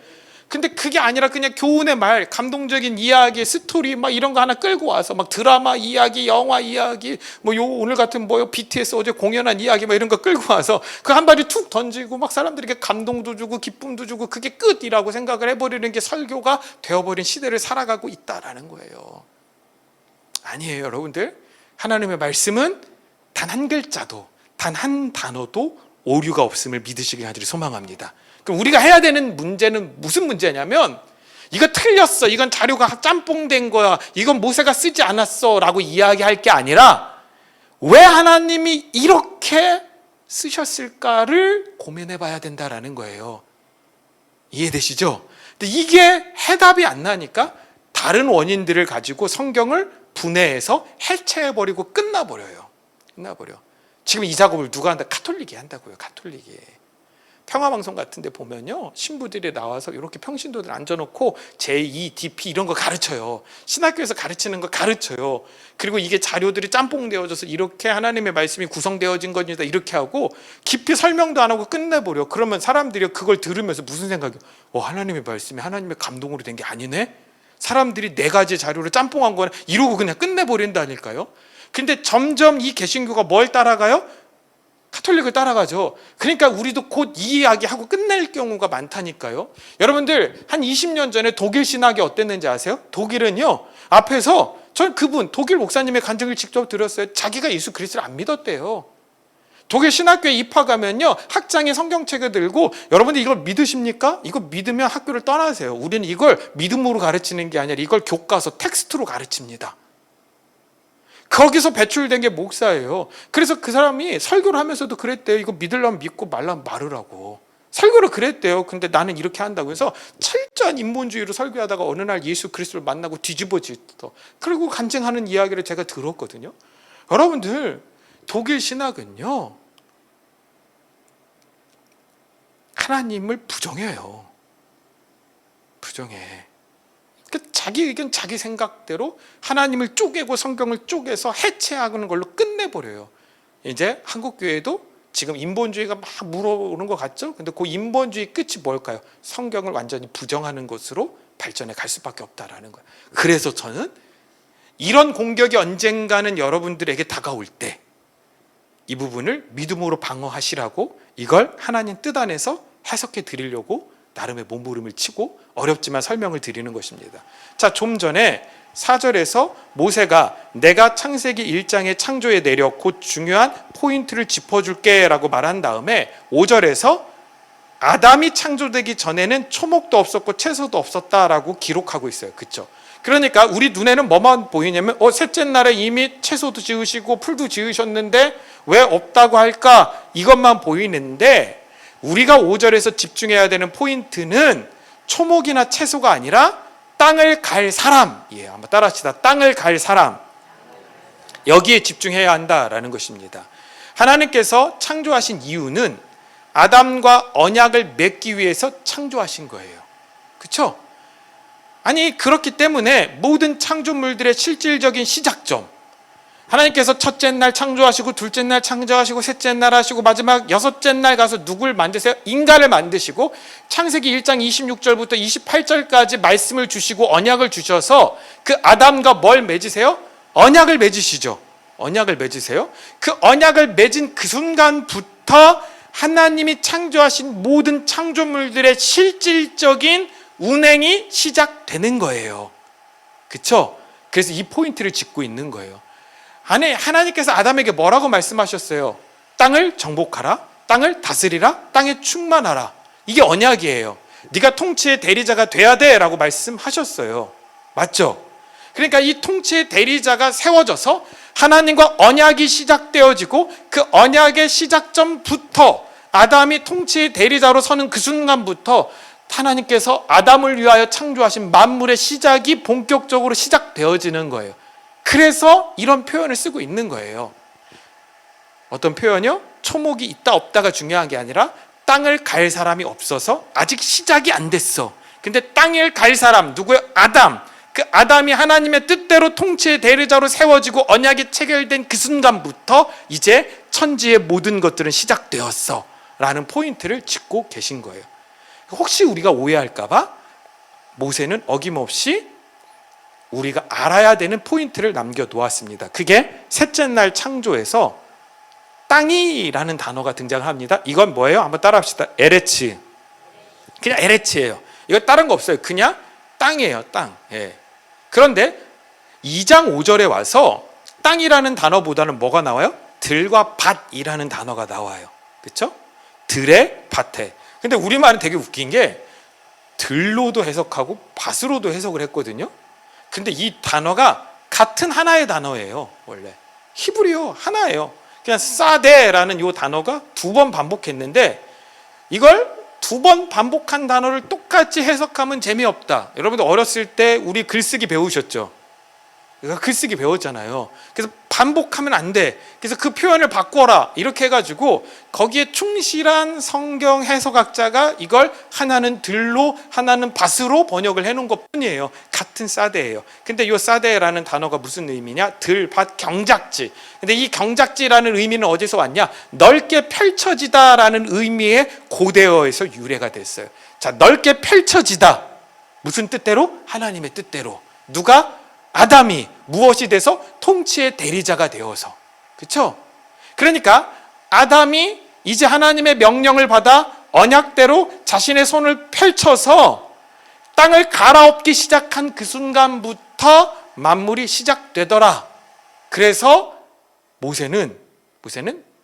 근데 그게 아니라 그냥 교훈의 말, 감동적인 이야기, 스토리 막 이런 거 하나 끌고 와서 막 드라마 이야기, 영화 이야기, 뭐 요 오늘 같은 뭐요 BTS 어제 공연한 이야기 뭐 이런 거 끌고 와서 그 한 마디 툭 던지고 막 사람들에게 감동도 주고 기쁨도 주고 그게 끝이라고 생각을 해버리는 게 설교가 되어버린 시대를 살아가고 있다라는 거예요. 아니에요, 여러분들. 하나님의 말씀은 단 한 글자도 단 한 단어도 오류가 없음을 믿으시길 하기를 소망합니다. 그럼 우리가 해야 되는 문제는 무슨 문제냐면 이거 틀렸어, 이건 자료가 짬뽕된 거야, 이건 모세가 쓰지 않았어 라고 이야기할 게 아니라 왜 하나님이 이렇게 쓰셨을까를 고민해 봐야 된다라는 거예요. 이해되시죠? 근데 이게 해답이 안 나니까 다른 원인들을 가지고 성경을 분해해서 해체해버리고 끝나버려요. 지금 이 작업을 누가 한다? 가톨릭이 한다고요. 가톨릭이. 평화방송 같은 데 보면요, 신부들이 나와서 이렇게 평신도들 앉아놓고 제2, DP 이런 거 가르쳐요. 신학교에서 가르치는 거 가르쳐요. 그리고 이게 자료들이 짬뽕 되어져서 이렇게 하나님의 말씀이 구성되어진 겁니다, 이렇게 하고 깊이 설명도 안 하고 끝내버려. 그러면 사람들이 그걸 들으면서 무슨 생각이, 하나님의 말씀이 하나님의 감동으로 된 게 아니네? 사람들이 네 가지 자료를 짬뽕한 거는 이러고 그냥 끝내버린다니까요. 근데 점점 이 개신교가 뭘 따라가요? 가톨릭을 따라가죠. 그러니까 우리도 곧 이 이야기하고 끝낼 경우가 많다니까요. 여러분들, 한 20년 전에 독일 신학이 어땠는지 아세요? 독일은요, 앞에서 전 그분 독일 목사님의 간증을 직접 들었어요. 자기가 예수 그리스도를 안 믿었대요. 독일 신학교에 입학하면요, 학장이 성경책을 들고, 여러분들 이걸 믿으십니까? 이거 믿으면 학교를 떠나세요. 우리는 이걸 믿음으로 가르치는 게 아니라 이걸 교과서 텍스트로 가르칩니다. 거기서 배출된 게 목사예요. 그래서 그 사람이 설교를 하면서도 그랬대요. 이거 믿으려면 믿고 말라면 말으라고. 설교를 그랬대요. 근데 나는 이렇게 한다고 해서 철저한 인본주의로 설교하다가 어느 날 예수 그리스도를 만나고 뒤집어지더. 그리고 간증하는 이야기를 제가 들었거든요. 여러분들, 독일 신학은요, 하나님을 부정해요. 부정해. 자기 의견, 자기 생각대로 하나님을 쪼개고 성경을 쪼개서 해체하는 걸로 끝내버려요. 이제 한국 교회도 지금 인본주의가 막 물어오는 것 같죠? 근데 그 인본주의 끝이 뭘까요? 성경을 완전히 부정하는 것으로 발전해 갈 수밖에 없다라는 거예요. 그래서 저는 이런 공격이 언젠가는 여러분들에게 다가올 때 이 부분을 믿음으로 방어하시라고, 이걸 하나님 뜻 안에서 해석해 드리려고 나름의 몸부림을 치고 어렵지만 설명을 드리는 것입니다. 자, 좀 전에 4절에서 모세가 내가 창세기 1장의 창조에 내려 곧 중요한 포인트를 짚어줄게 라고 말한 다음에 5절에서 아담이 창조되기 전에는 초목도 없었고 채소도 없었다라고 기록하고 있어요. 그렇죠? 그러니까 우리 눈에는 뭐만 보이냐면 셋째 날에 이미 채소도 지으시고 풀도 지으셨는데 왜 없다고 할까? 이것만 보이는데, 우리가 5절에서 집중해야 되는 포인트는 초목이나 채소가 아니라 땅을 갈 사람. 한번 따라합시다. 땅을 갈 사람. 여기에 집중해야 한다라는 것입니다. 하나님께서 창조하신 이유는 아담과 언약을 맺기 위해서 창조하신 거예요. 그렇죠? 아니, 그렇기 때문에 모든 창조물들의 실질적인 시작점, 하나님께서 첫째 날 창조하시고 둘째 날 창조하시고 셋째 날 하시고 마지막 여섯째 날 가서 누굴 만드세요? 인간을 만드시고 창세기 1장 26절부터 28절까지 말씀을 주시고 언약을 주셔서 그 아담과 뭘 맺으세요? 언약을 맺으시죠. 언약을 맺으세요. 그 언약을 맺은 그 순간부터 하나님이 창조하신 모든 창조물들의 실질적인 운행이 시작되는 거예요. 그렇죠? 그래서 이 포인트를 짚고 있는 거예요. 아니, 하나님께서 아담에게 뭐라고 말씀하셨어요? 땅을 정복하라, 땅을 다스리라, 땅에 충만하라. 이게 언약이에요. 네가 통치의 대리자가 돼야 돼 라고 말씀하셨어요. 맞죠? 그러니까 이 통치의 대리자가 세워져서 하나님과 언약이 시작되어지고 그 언약의 시작점부터 아담이 통치의 대리자로 서는 그 순간부터 하나님께서 아담을 위하여 창조하신 만물의 시작이 본격적으로 시작되어지는 거예요. 그래서 이런 표현을 쓰고 있는 거예요. 어떤 표현이요? 초목이 있다 없다가 중요한 게 아니라 땅을 갈 사람이 없어서 아직 시작이 안 됐어. 근데 땅을 갈 사람 누구예요? 아담. 그 아담이 하나님의 뜻대로 통치의 대리자로 세워지고 언약이 체결된 그 순간부터 이제 천지의 모든 것들은 시작되었어 라는 포인트를 짚고 계신 거예요. 혹시 우리가 오해할까 봐 모세는 어김없이 우리가 알아야 되는 포인트를 남겨놓았습니다. 그게 셋째 날 창조에서 땅이라는 단어가 등장합니다. 이건 뭐예요? 한번 따라합시다. 에레츠. 그냥 에레츠예요. 이거 다른 거 없어요. 그냥 땅이에요. 땅. 예. 그런데 2장 5절에 와서 땅이라는 단어보다는 뭐가 나와요? 들과 밭이라는 단어가 나와요. 그렇죠? 들에 밭에. 근데 우리말은 되게 웃긴 게 들로도 해석하고 밭으로도 해석을 했거든요. 근데 이 단어가 같은 하나의 단어예요. 원래 히브리어 하나예요. 그냥 사데라는 이 단어가 2번 반복했는데 이걸 두 번 반복한 단어를 똑같이 해석하면 재미없다. 여러분들 어렸을 때 우리 글쓰기 배우셨죠? 글쓰기 배웠잖아요. 그래서 반복하면 안 돼. 그래서 그 표현을 바꿔라. 이렇게 해가지고 거기에 충실한 성경 해석학자가 이걸 하나는 들로 하나는 밭으로 번역을 해놓은 것 뿐이에요. 같은 사대예요. 근데 이 사대라는 단어가 무슨 의미냐? 들, 밭, 경작지. 근데 이 경작지라는 의미는 어디서 왔냐? 넓게 펼쳐지다라는 의미의 고대어에서 유래가 됐어요. 자, 넓게 펼쳐지다. 무슨 뜻대로? 하나님의 뜻대로. 누가? 아담이 무엇이 돼서? 통치의 대리자가 되어서. 그렇죠? 그러니까 아담이 이제 하나님의 명령을 받아 언약대로 자신의 손을 펼쳐서 땅을 갈아엎기 시작한 그 순간부터 만물이 시작되더라. 그래서 모세는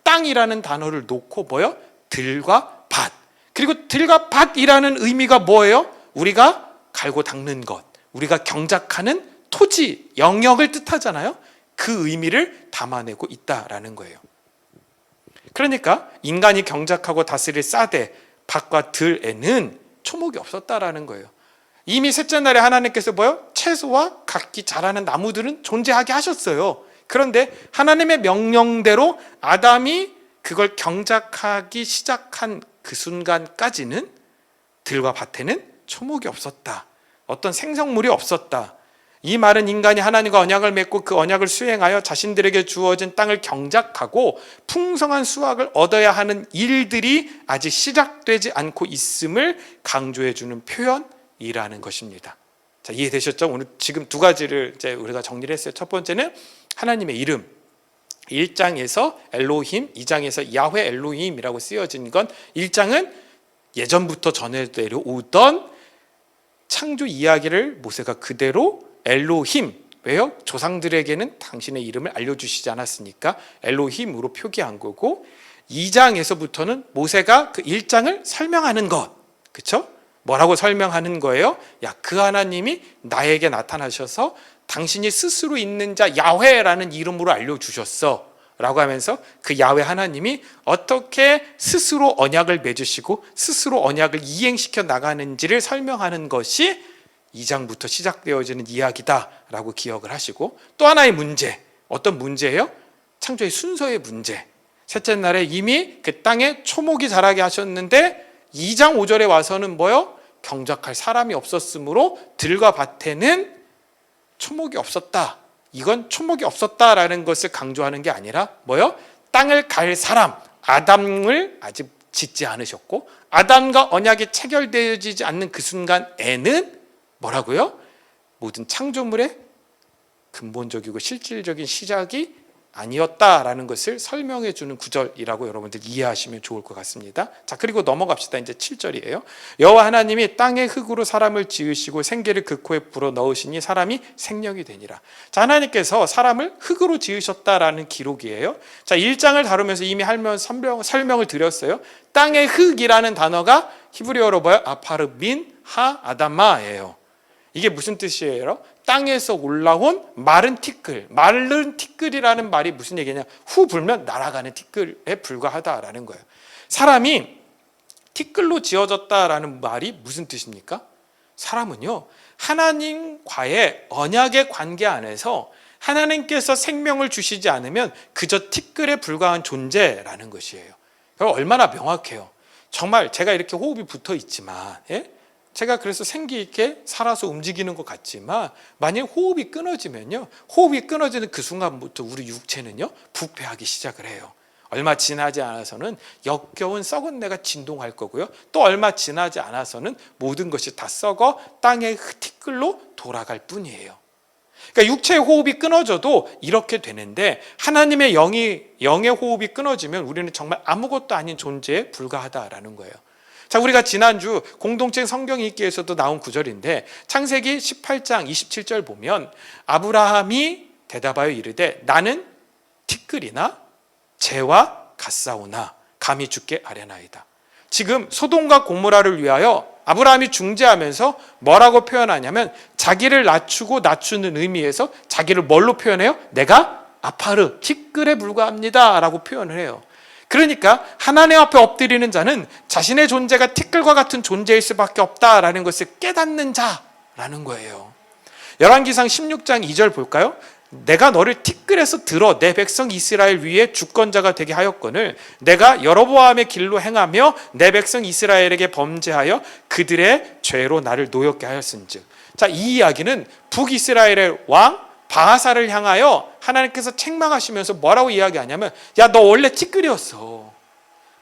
땅이라는 단어를 놓고 뭐요? 들과 밭. 그리고 들과 밭이라는 의미가 뭐예요? 우리가 갈고 닦는 것, 우리가 경작하는 토지, 영역을 뜻하잖아요. 그 의미를 담아내고 있다라는 거예요. 그러니까 인간이 경작하고 다스릴 사대, 밭과 들에는 초목이 없었다라는 거예요. 이미 셋째 날에 하나님께서 뭐요? 채소와 각기 자라는 나무들은 존재하게 하셨어요. 그런데 하나님의 명령대로 아담이 그걸 경작하기 시작한 그 순간까지는 들과 밭에는 초목이 없었다. 어떤 생성물이 없었다. 이 말은 인간이 하나님과 언약을 맺고 그 언약을 수행하여 자신들에게 주어진 땅을 경작하고 풍성한 수확을 얻어야 하는 일들이 아직 시작되지 않고 있음을 강조해 주는 표현이라는 것입니다. 자, 이해되셨죠? 오늘 지금 두 가지를 이제 우리가 정리를 했어요. 첫 번째는 하나님의 이름. 1장에서 엘로힘, 2장에서 야훼 엘로힘이라고 쓰여진 건 1장은 예전부터 전해대로 오던 창조 이야기를 모세가 그대로 엘로힘, 왜요? 조상들에게는 당신의 이름을 알려주시지 않았으니까 엘로힘으로 표기한 거고, 2장에서부터는 모세가 그 1장을 설명하는 것, 그렇죠? 뭐라고 설명하는 거예요? 야, 그 하나님이 나에게 나타나셔서 당신이 스스로 있는 자 야훼라는 이름으로 알려주셨어 라고 하면서 그 야훼 하나님이 어떻게 스스로 언약을 맺으시고 스스로 언약을 이행시켜 나가는지를 설명하는 것이 2장부터 시작되어지는 이야기다라고 기억을 하시고, 또 하나의 문제, 어떤 문제예요? 창조의 순서의 문제. 셋째 날에 이미 그 땅에 초목이 자라게 하셨는데 2장 5절에 와서는 뭐요? 경작할 사람이 없었으므로 들과 밭에는 초목이 없었다. 이건 초목이 없었다라는 것을 강조하는 게 아니라 뭐요? 땅을 갈 사람, 아담을 아직 짓지 않으셨고 아담과 언약이 체결되어지지 않는 그 순간에는 뭐라고요? 모든 창조물의 근본적이고 실질적인 시작이 아니었다라는 것을 설명해 주는 구절이라고 여러분들 이해하시면 좋을 것 같습니다. 자, 그리고 넘어갑시다. 이제 7절이에요. 여호와 하나님이 땅의 흙으로 사람을 지으시고 생기를 그 코에 불어 넣으시니 사람이 생명이 되니라. 자, 하나님께서 사람을 흙으로 지으셨다라는 기록이에요. 자, 1장을 다루면서 이미 설명을 드렸어요. 땅의 흙이라는 단어가 히브리어로 뭐예요? 아파르민 하 아담마예요. 이게 무슨 뜻이에요? 땅에서 올라온 마른 티끌. 마른 티끌이라는 말이 무슨 얘기냐? 후 불면 날아가는 티끌에 불과하다라는 거예요. 사람이 티끌로 지어졌다라는 말이 무슨 뜻입니까? 사람은요, 하나님과의 언약의 관계 안에서 하나님께서 생명을 주시지 않으면 그저 티끌에 불과한 존재라는 것이에요. 얼마나 명확해요. 정말 제가 이렇게 호흡이 붙어 있지만, 제가 그래서 생기 있게 살아서 움직이는 것 같지만 만약 호흡이 끊어지면요, 호흡이 끊어지는 그 순간부터 우리 육체는요 부패하기 시작을 해요. 얼마 지나지 않아서는 역겨운 썩은 내가 진동할 거고요, 또 얼마 지나지 않아서는 모든 것이 다 썩어 땅의 티끌로 돌아갈 뿐이에요. 그러니까 육체의 호흡이 끊어져도 이렇게 되는데 하나님의 영의 호흡이 끊어지면 우리는 정말 아무것도 아닌 존재에 불과하다라는 거예요. 자, 우리가 지난주 공동체 성경 읽기에서도 나온 구절인데 창세기 18장 27절 보면 아브라함이 대답하여 이르되 나는 티끌이나 재와 같사오나 감히 주께 아뢰나이다. 지금 소돔과 고모라를 위하여 아브라함이 중재하면서 뭐라고 표현하냐면 자기를 낮추는 의미에서 자기를 뭘로 표현해요? 내가 아파르, 티끌에 불과합니다 라고 표현을 해요. 그러니까 하나님 앞에 엎드리는 자는 자신의 존재가 티끌과 같은 존재일 수밖에 없다라는 것을 깨닫는 자라는 거예요. 열왕기상 16장 2절 볼까요? 내가 너를 티끌에서 들어 내 백성 이스라엘 위에 주권자가 되게 하였거늘 내가 여로보암의 길로 행하며 내 백성 이스라엘에게 범죄하여 그들의 죄로 나를 노엽게 하였은즉. 자, 이 이야기는 북이스라엘의 왕 바하사를 향하여 하나님께서 책망하시면서 뭐라고 이야기하냐면, 야, 너 원래 티끌이었어.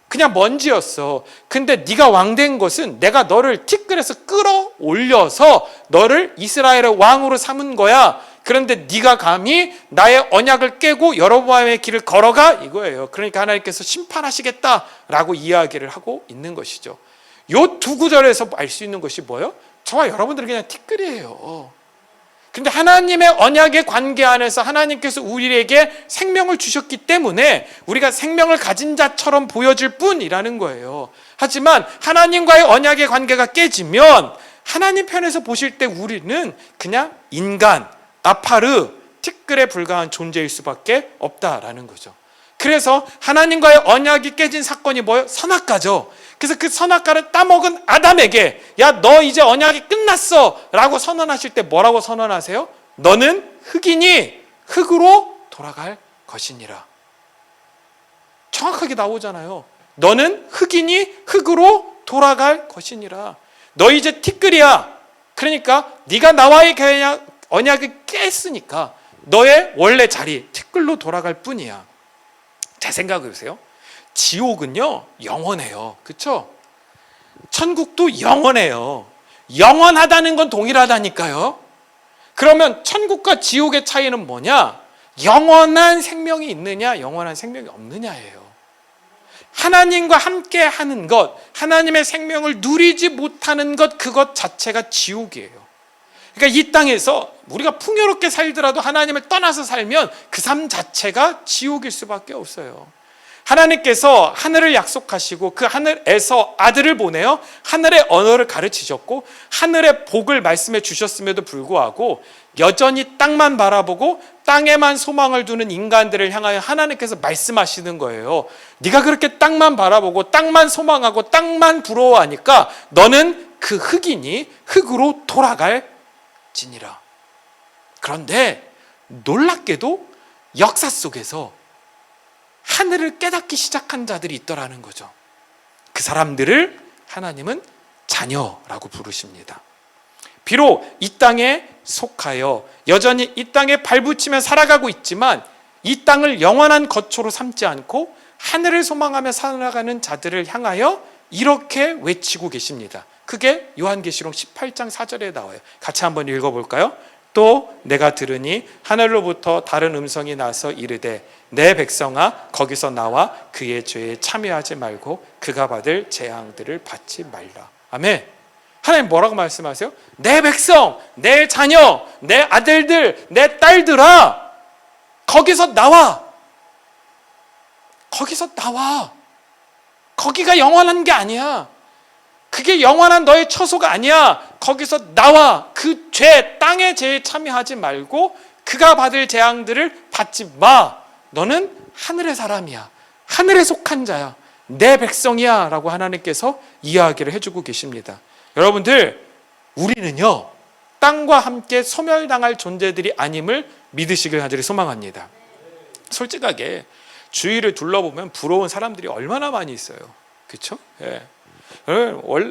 그냥 먼지였어. 근데 네가 왕된 것은 내가 너를 티끌에서 끌어올려서 너를 이스라엘의 왕으로 삼은 거야. 그런데 네가 감히 나의 언약을 깨고 여로보암의 길을 걸어가, 이거예요. 그러니까 하나님께서 심판하시겠다라고 이야기를 하고 있는 것이죠. 요 두 구절에서 알 수 있는 것이 뭐예요? 저와 여러분들은 그냥 티끌이에요. 근데 하나님의 언약의 관계 안에서 하나님께서 우리에게 생명을 주셨기 때문에 우리가 생명을 가진 자처럼 보여질 뿐이라는 거예요. 하지만 하나님과의 언약의 관계가 깨지면 하나님 편에서 보실 때 우리는 그냥 인간, 아파르, 티끌에 불과한 존재일 수밖에 없다라는 거죠. 그래서 하나님과의 언약이 깨진 사건이 뭐예요? 선악과죠. 그래서 그 선악과를 따먹은 아담에게, 야, 너 이제 언약이 끝났어 라고 선언하실 때 뭐라고 선언하세요? 너는 흙이니 흙으로 돌아갈 것이니라. 정확하게 나오잖아요. 너는 흙이니 흙으로 돌아갈 것이니라. 너 이제 티끌이야. 그러니까 네가 나와의 언약을 깼으니까 너의 원래 자리 티끌로 돌아갈 뿐이야. 잘 생각해 보세요. 지옥은요 영원해요. 그렇죠? 천국도 영원해요. 영원하다는 건 동일하다니까요. 그러면 천국과 지옥의 차이는 뭐냐? 영원한 생명이 있느냐, 영원한 생명이 없느냐예요. 하나님과 함께 하는 것, 하나님의 생명을 누리지 못하는 것, 그것 자체가 지옥이에요. 그러니까 이 땅에서 우리가 풍요롭게 살더라도 하나님을 떠나서 살면 그 삶 자체가 지옥일 수밖에 없어요. 하나님께서 하늘을 약속하시고 그 하늘에서 아들을 보내어 하늘의 언어를 가르치셨고 하늘의 복을 말씀해 주셨음에도 불구하고 여전히 땅만 바라보고 땅에만 소망을 두는 인간들을 향하여 하나님께서 말씀하시는 거예요. 네가 그렇게 땅만 바라보고 땅만 소망하고 땅만 부러워하니까 너는 그 흙이니 흙으로 돌아갈 지니라. 그런데 놀랍게도 역사 속에서 하늘을 깨닫기 시작한 자들이 있더라는 거죠. 그 사람들을 하나님은 자녀라고 부르십니다. 비록 이 땅에 속하여 여전히 이 땅에 발붙이며 살아가고 있지만 이 땅을 영원한 거처로 삼지 않고 하늘을 소망하며 살아가는 자들을 향하여 이렇게 외치고 계십니다. 그게 요한계시록 18장 4절에 나와요. 같이 한번 읽어볼까요? 또 내가 들으니 하늘로부터 다른 음성이 나서 이르되 내 백성아 거기서 나와 그의 죄에 참여하지 말고 그가 받을 재앙들을 받지 말라. 아멘. 하나님 뭐라고 말씀하세요? 내 백성, 내 자녀, 내 아들들, 내 딸들아 거기서 나와. 거기서 나와. 거기가 영원한 게 아니야. 그게 영원한 너의 처소가 아니야. 거기서 나와. 그 죄, 땅의 죄에 참여하지 말고 그가 받을 재앙들을 받지 마. 너는 하늘의 사람이야. 하늘에 속한 자야. 내 백성이야 라고 하나님께서 이야기를 해주고 계십니다. 여러분들, 우리는요 땅과 함께 소멸당할 존재들이 아님을 믿으시길 간절히 소망합니다. 솔직하게 주위를 둘러보면 부러운 사람들이 얼마나 많이 있어요. 그렇죠? 예.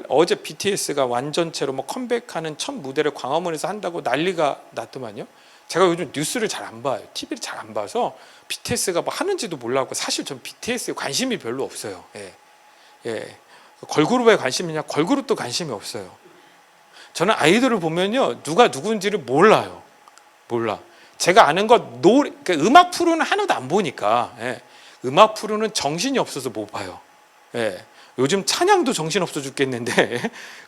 어제 BTS가 완전체로 컴백하는 첫 무대를 광화문에서 한다고 난리가 났더만요. 제가 요즘 뉴스를 잘 안 봐요. TV를 잘 안 봐서 BTS가 뭐 하는지도 몰라고, 사실 전 BTS에 관심이 별로 없어요. 예. 걸그룹에 관심이냐? 걸그룹도 관심이 없어요. 저는 아이돌을 보면요 누가 누군지를 몰라요. 몰라. 제가 아는 것 그러니까 음악 프로는 하나도 안 보니까. 음악 프로는 정신이 없어서 못 봐요. 요즘 찬양도 정신없어 죽겠는데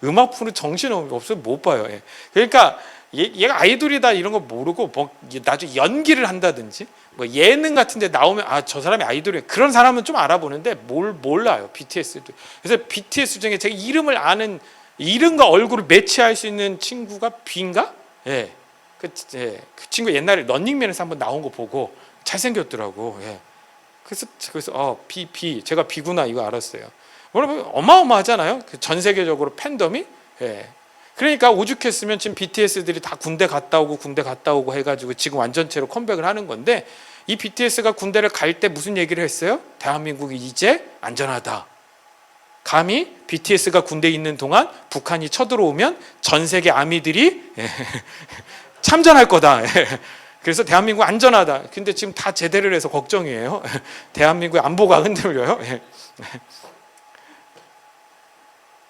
음악 프로 정신없어서 못 봐요. 그러니까 얘가 아이돌이다 이런 거 모르고 뭐 나중에 연기를 한다든지 뭐 예능 같은 데 나오면 아, 저 사람이 아이돌이에요. 그런 사람은 좀 알아보는데 몰라요. BTS도. 그래서 BTS 중에 제가 이름을 아는, 이름과 얼굴을 매치할 수 있는 친구가 B인가? 그 친구 옛날에 런닝맨에서 한번 나온 거 보고 잘생겼더라고. 그래서 B 제가 B구나 이거 알았어요. 여러분 어마어마하잖아요. 전 세계적으로 팬덤이. 예. 그러니까 오죽했으면 지금 BTS들이 다 군대 갔다 오고 해가지고 지금 완전체로 컴백을 하는 건데, 이 BTS가 군대를 갈 때 무슨 얘기를 했어요? 대한민국이 이제 안전하다. 감히 BTS가 군대에 있는 동안 북한이 쳐들어오면 전 세계 아미들이 참전할 거다. 그래서 대한민국 안전하다. 근데 지금 다 제대를 해서 걱정이에요. 대한민국의 안보가 흔들려요.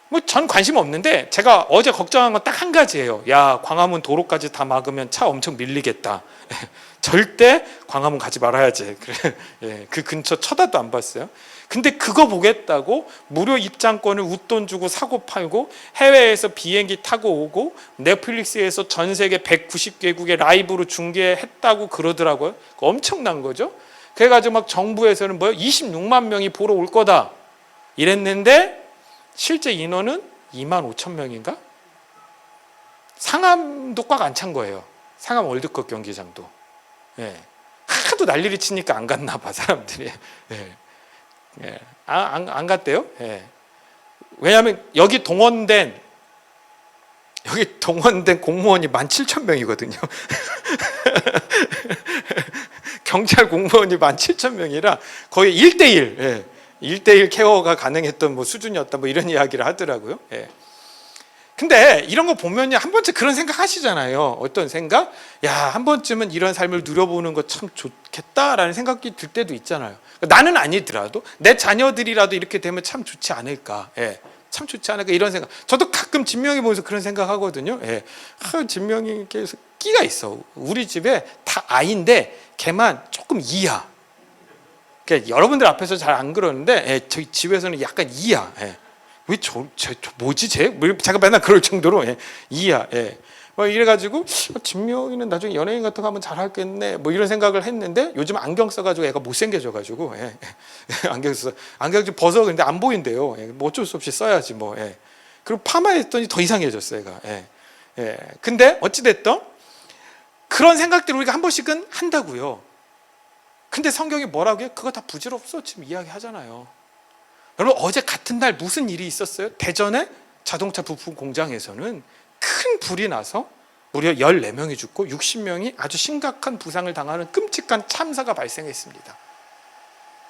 뭐 전 관심 없는데 제가 어제 걱정한 건 딱 한 가지예요. 야, 광화문 도로까지 다 막으면 차 엄청 밀리겠다. 절대 광화문 가지 말아야지. 그 근처 쳐다도 안 봤어요. 근데 그거 보겠다고 무료 입장권을 웃돈 주고 사고 팔고 해외에서 비행기 타고 오고 넷플릭스에서 전 세계 190개국에 라이브로 중계했다고 그러더라고요. 엄청난 거죠. 그래가지고 막 정부에서는 26만 명이 보러 올 거다 이랬는데 실제 인원은 2만 5천 명인가? 상암도 꽉 안 찬 거예요. 상암 월드컵 경기장도. 예. 하도 난리를 치니까 안 갔나 봐, 사람들이. 예. 예. 안 갔대요. 예. 왜냐하면 여기 동원된 공무원이 17,000명이거든요. 경찰 공무원이 17,000명이라 거의 1대1. 예. 1대1 케어가 가능했던 수준이었다 이런 이야기를 하더라고요. 예. 근데 이런 거 보면요, 한 번쯤 그런 생각 하시잖아요. 어떤 생각? 야, 한 번쯤은 이런 삶을 누려보는 거 참 좋겠다라는 생각이 들 때도 있잖아요. 나는 아니더라도 내 자녀들이라도 이렇게 되면 참 좋지 않을까. 예. 참 좋지 않을까 이런 생각. 저도 가끔 진명이 보면서 그런 생각 하거든요. 예. 진명이 끼가 있어. 우리 집에 다 아이인데 걔만 조금 이야. 그러니까 여러분들 앞에서 잘 안 그러는데 저희 집에서는 약간 이야. 왜 뭐지 쟤? 제가 맨날 그럴 정도로 이야. 이래가지고 진명이는 나중에 연예인 같은 거 하면 잘하겠네 이런 생각을 했는데, 요즘 안경 써가지고 애가 못생겨져가지고 안경 좀 벗어. 근데 안 보인대요. 뭐 어쩔 수 없이 써야지 그리고 파마했더니 더 이상해졌어 애가. 근데 어찌됐든 그런 생각들을 우리가 한 번씩은 한다고요. 근데 성경이 뭐라고 해요? 그거 다 부질없어 지금 이야기하잖아요. 여러분 어제 같은 날 무슨 일이 있었어요? 대전의 자동차 부품 공장에서는 큰 불이 나서 무려 14명이 죽고 60명이 아주 심각한 부상을 당하는 끔찍한 참사가 발생했습니다.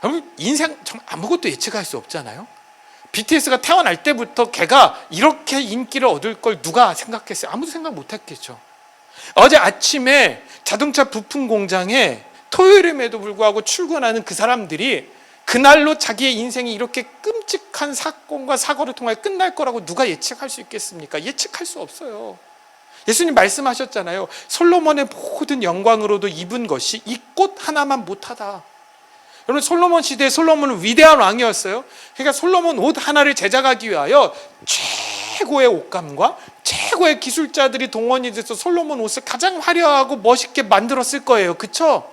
여러분 인생 정말 아무것도 예측할 수 없잖아요. BTS가 태어날 때부터 걔가 이렇게 인기를 얻을 걸 누가 생각했어요? 아무도 생각 못했겠죠. 어제 아침에 자동차 부품 공장에 토요일임에도 불구하고 출근하는 그 사람들이 그날로 자기의 인생이 이렇게 끔찍한 사건과 사고를 통해 끝날 거라고 누가 예측할 수 있겠습니까? 예측할 수 없어요. 예수님 말씀하셨잖아요. 솔로몬의 모든 영광으로도 입은 것이 이 꽃 하나만 못하다. 여러분 솔로몬 시대에 솔로몬은 위대한 왕이었어요. 그러니까 솔로몬 옷 하나를 제작하기 위하여 최고의 옷감과 최고의 기술자들이 동원이 돼서 솔로몬 옷을 가장 화려하고 멋있게 만들었을 거예요. 그렇죠?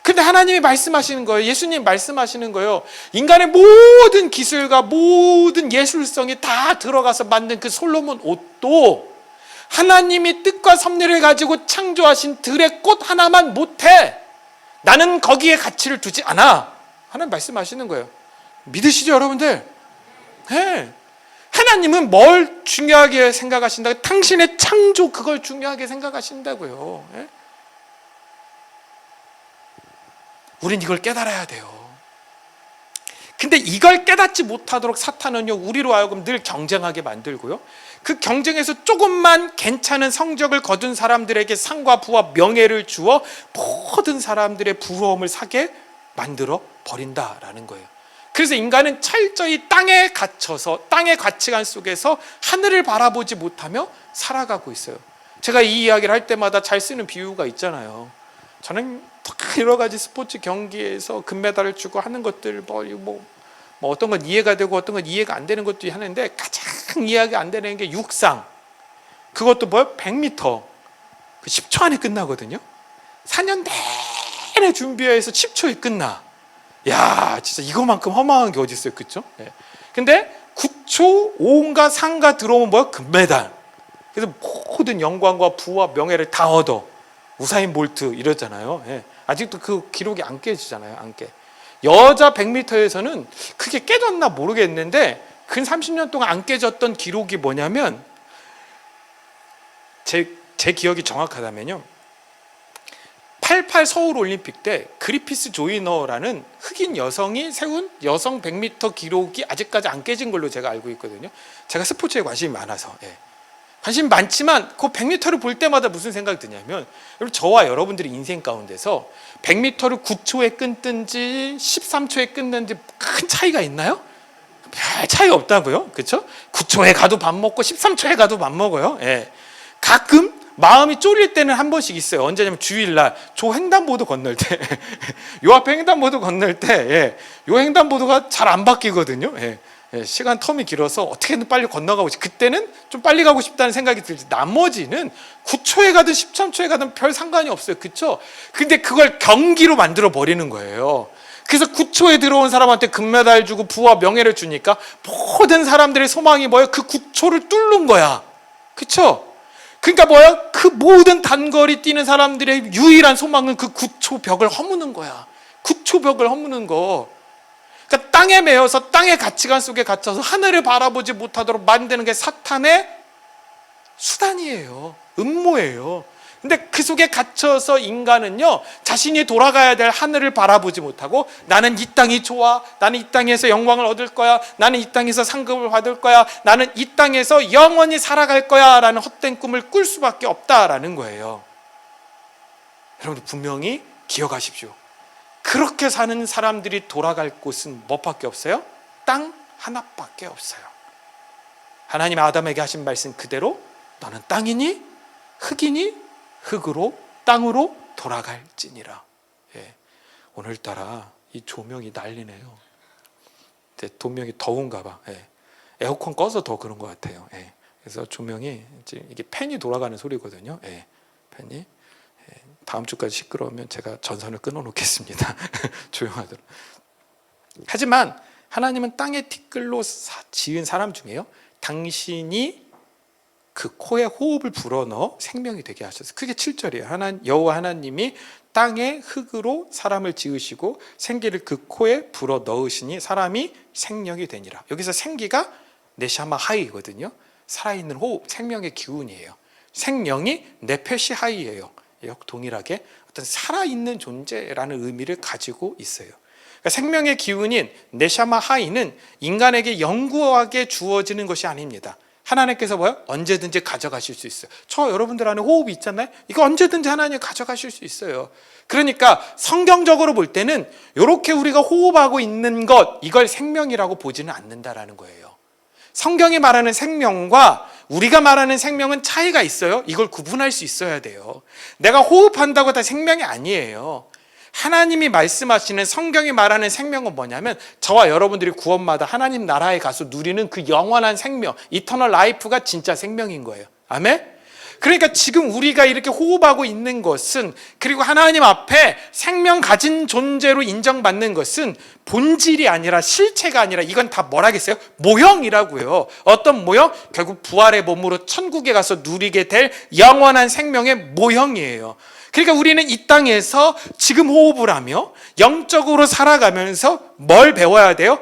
근데 하나님이 말씀하시는 거예요. 예수님 말씀하시는 거예요. 인간의 모든 기술과 모든 예술성이 다 들어가서 만든 그 솔로몬 옷도 하나님이 뜻과 섭리를 가지고 창조하신 들의 꽃 하나만 못해. 나는 거기에 가치를 두지 않아. 하나님 말씀하시는 거예요. 믿으시죠 여러분들? 네. 하나님은 뭘 중요하게 생각하신다고? 당신의 창조 그걸 중요하게 생각하신다고요. 네? 우린 이걸 깨달아야 돼요. 근데 이걸 깨닫지 못하도록 사탄은요, 우리로 하여금 늘 경쟁하게 만들고요, 그 경쟁에서 조금만 괜찮은 성적을 거둔 사람들에게 상과 부와 명예를 주어 모든 사람들의 부러움을 사게 만들어 버린다라는 거예요. 그래서 인간은 철저히 땅에 갇혀서 땅의 가치관 속에서 하늘을 바라보지 못하며 살아가고 있어요. 제가 이 이야기를 할 때마다 잘 쓰는 비유가 있잖아요. 저는 여러 가지 스포츠 경기에서 금메달을 주고 하는 것들 뭐 어떤 건 이해가 되고 어떤 건 이해가 안 되는 것도 하는데, 가장 이해가 안 되는 게 육상. 그것도 100m 10초 안에 끝나거든요. 4년 내내 준비해서 10초에 끝나. 야, 진짜 이거만큼 허망한 게 어디 있어요, 그렇죠? 근데 9초 5인가 3가 들어오면 금메달. 그래서 모든 영광과 부와 명예를 다 얻어. 우사인 볼트 이러잖아요. 아직도 그 기록이 안 깨지잖아요. 안 깨. 여자 100m에서는 그게 깨졌나 모르겠는데 근 30년 동안 안 깨졌던 기록이 뭐냐면 제 기억이 정확하다면요, 88 서울 올림픽 때 그리피스 조이너라는 흑인 여성이 세운 여성 100m 기록이 아직까지 안 깨진 걸로 제가 알고 있거든요. 제가 스포츠에 관심이 많아서, 관심이 많지만 그 100m를 볼 때마다 무슨 생각이 드냐면, 저와 여러분들의 인생 가운데서 100m를 9초에 끊든지 13초에 끊는지 큰 차이가 있나요? 별 차이 없다고요. 그렇죠? 9초에 가도 밥 먹고 13초에 가도 밥 먹어요. 가끔 마음이 쫄릴 때는 한 번씩 있어요. 언제냐면 주일날 저 횡단보도 건널 때, 요 앞에 횡단보도 건널 때, 요 횡단보도가 잘 안 바뀌거든요. 시간 텀이 길어서 어떻게든 빨리 건너가고 싶, 그때는 좀 빨리 가고 싶다는 생각이 들지, 나머지는 9초에 가든 13초에 가든 별 상관이 없어요. 그렇죠? 근데 그걸 경기로 만들어 버리는 거예요. 그래서 9초에 들어온 사람한테 금메달 주고 부와 명예를 주니까 모든 사람들의 소망이 뭐예요? 그 9초를 뚫는 거야. 그렇죠? 그러니까 뭐야? 그 모든 단거리 뛰는 사람들의 유일한 소망은 그 9초 벽을 허무는 거야. 9초 벽을 허무는 거. 그러니까 땅에 매여서 땅의 가치관 속에 갇혀서 하늘을 바라보지 못하도록 만드는 게 사탄의 수단이에요. 음모예요. 근데 그 속에 갇혀서 인간은요, 자신이 돌아가야 될 하늘을 바라보지 못하고, 나는 이 땅이 좋아, 나는 이 땅에서 영광을 얻을 거야, 나는 이 땅에서 상급을 받을 거야, 나는 이 땅에서 영원히 살아갈 거야 라는 헛된 꿈을 꿀 수밖에 없다라는 거예요. 여러분들 분명히 기억하십시오. 그렇게 사는 사람들이 돌아갈 곳은 뭐밖에 없어요? 땅 하나밖에 없어요. 하나님 아담에게 하신 말씀 그대로 너는 땅이니 흙이니 흙으로 땅으로 돌아갈지니라. 오늘따라 이 조명이 난리네요. 조명이 더운가 봐. 에어컨 꺼서 더 그런 것 같아요. 그래서 조명이 이게 팬이 돌아가는 소리거든요. 팬이. 다음 주까지 시끄러우면 제가 전선을 끊어놓겠습니다. 조용하도록. 하지만 하나님은 땅의 티끌로 지은 사람 중에요, 당신이 그 코에 호흡을 불어넣어 생명이 되게 하셨어요. 그게 7절이에요. 여호와 하나님이 땅의 흙으로 사람을 지으시고 생기를 그 코에 불어넣으시니 사람이 생명이 되니라. 여기서 생기가 네샤마 하이거든요. 살아있는 호흡, 생명의 기운이에요. 생명이 네페시 하이예요. 동일하게 어떤 살아있는 존재라는 의미를 가지고 있어요. 그러니까 생명의 기운인 네샤마 하이는 인간에게 영구하게 주어지는 것이 아닙니다. 하나님께서 뭐요? 언제든지 가져가실 수 있어요. 여러분들 안에 호흡이 있잖아요. 이거 언제든지 하나님 가져가실 수 있어요. 그러니까 성경적으로 볼 때는 이렇게 우리가 호흡하고 있는 것, 이걸 생명이라고 보지는 않는다라는 거예요. 성경이 말하는 생명과 우리가 말하는 생명은 차이가 있어요. 이걸 구분할 수 있어야 돼요. 내가 호흡한다고 다 생명이 아니에요. 하나님이 말씀하시는, 성경이 말하는 생명은 뭐냐면 저와 여러분들이 구원마다 하나님 나라에 가서 누리는 그 영원한 생명, 이터널 라이프가 진짜 생명인 거예요. 아멘? 그러니까 지금 우리가 이렇게 호흡하고 있는 것은, 그리고 하나님 앞에 생명 가진 존재로 인정받는 것은 본질이 아니라, 실체가 아니라, 이건 다 뭐라겠어요? 모형이라고요. 어떤 모형? 결국 부활의 몸으로 천국에 가서 누리게 될 영원한 생명의 모형이에요. 그러니까 우리는 이 땅에서 지금 호흡을 하며 영적으로 살아가면서 뭘 배워야 돼요?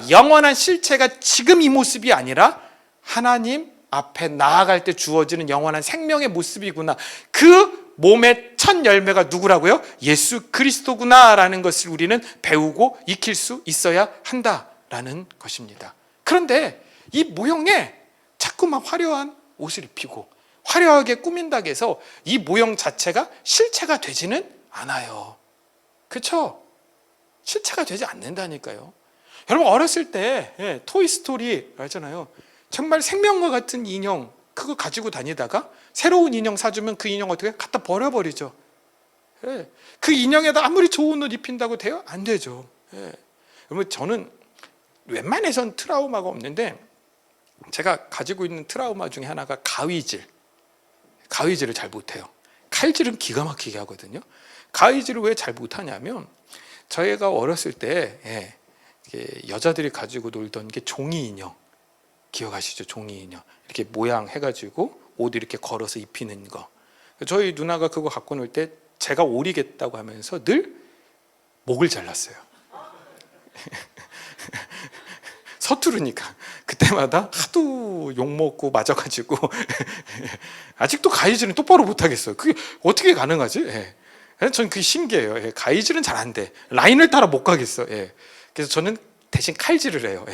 영원한 실체가 지금 이 모습이 아니라 하나님 앞에 나아갈 때 주어지는 영원한 생명의 모습이구나. 그 몸의 첫 열매가 누구라고요? 예수 그리스도구나라는 것을 우리는 배우고 익힐 수 있어야 한다라는 것입니다. 그런데 이 모형에 자꾸만 화려한 옷을 입히고 화려하게 꾸민다고 해서 이 모형 자체가 실체가 되지는 않아요. 그렇죠? 실체가 되지 않는다니까요. 여러분 어렸을 때 토이스토리 알잖아요. 정말 생명과 같은 인형 그거 가지고 다니다가 새로운 인형 사주면 그 인형 어떻게 갖다 버려버리죠. 그 인형에다 아무리 좋은 옷 입힌다고 돼요? 안 되죠. 여러분 저는 웬만해선 트라우마가 없는데 제가 가지고 있는 트라우마 중에 하나가 가위질을 잘 못해요. 칼질은 기가 막히게 하거든요. 가위질을 왜 잘 못하냐면 저희가 어렸을 때 여자들이 가지고 놀던 게 종이 인형 기억하시죠? 종이 인형 이렇게 모양 해가지고 옷 이렇게 걸어서 입히는 거. 저희 누나가 그거 갖고 놀 때 제가 오리겠다고 하면서 늘 목을 잘랐어요. 서투르니까 그때마다 하도 욕먹고 맞아가지고 아직도 가위질은 똑바로 못하겠어요. 그게 어떻게 가능하지? 저는 그게 신기해요. 가위질은 잘 안 돼. 라인을 따라 못 가겠어. 그래서 저는 대신 칼질을 해요.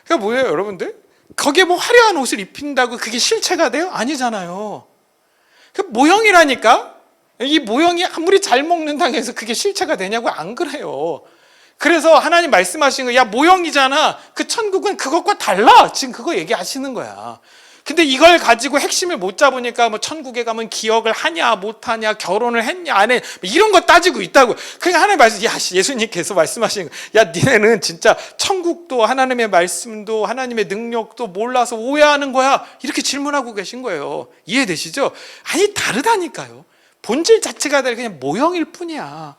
그러니까 뭐예요, 여러분들? 거기에 뭐 화려한 옷을 입힌다고 그게 실체가 돼요? 아니잖아요. 그 모형이라니까. 이 모형이 아무리 잘 먹는다고 해서 그게 실체가 되냐고. 안 그래요. 그래서 하나님 말씀하신 거, 야 모형이잖아. 그 천국은 그것과 달라. 지금 그거 얘기하시는 거야. 근데 이걸 가지고 핵심을 못 잡으니까 뭐 천국에 가면 기억을 하냐 못하냐, 결혼을 했냐 안 해, 이런 거 따지고 있다고. 그러니까 하나님 말씀, 예수님께서 말씀하시는 거, 야 니네는 진짜 천국도 하나님의 말씀도 하나님의 능력도 몰라서 오해하는 거야. 이렇게 질문하고 계신 거예요. 이해되시죠? 아니 다르다니까요. 본질 자체가 그냥 모형일 뿐이야.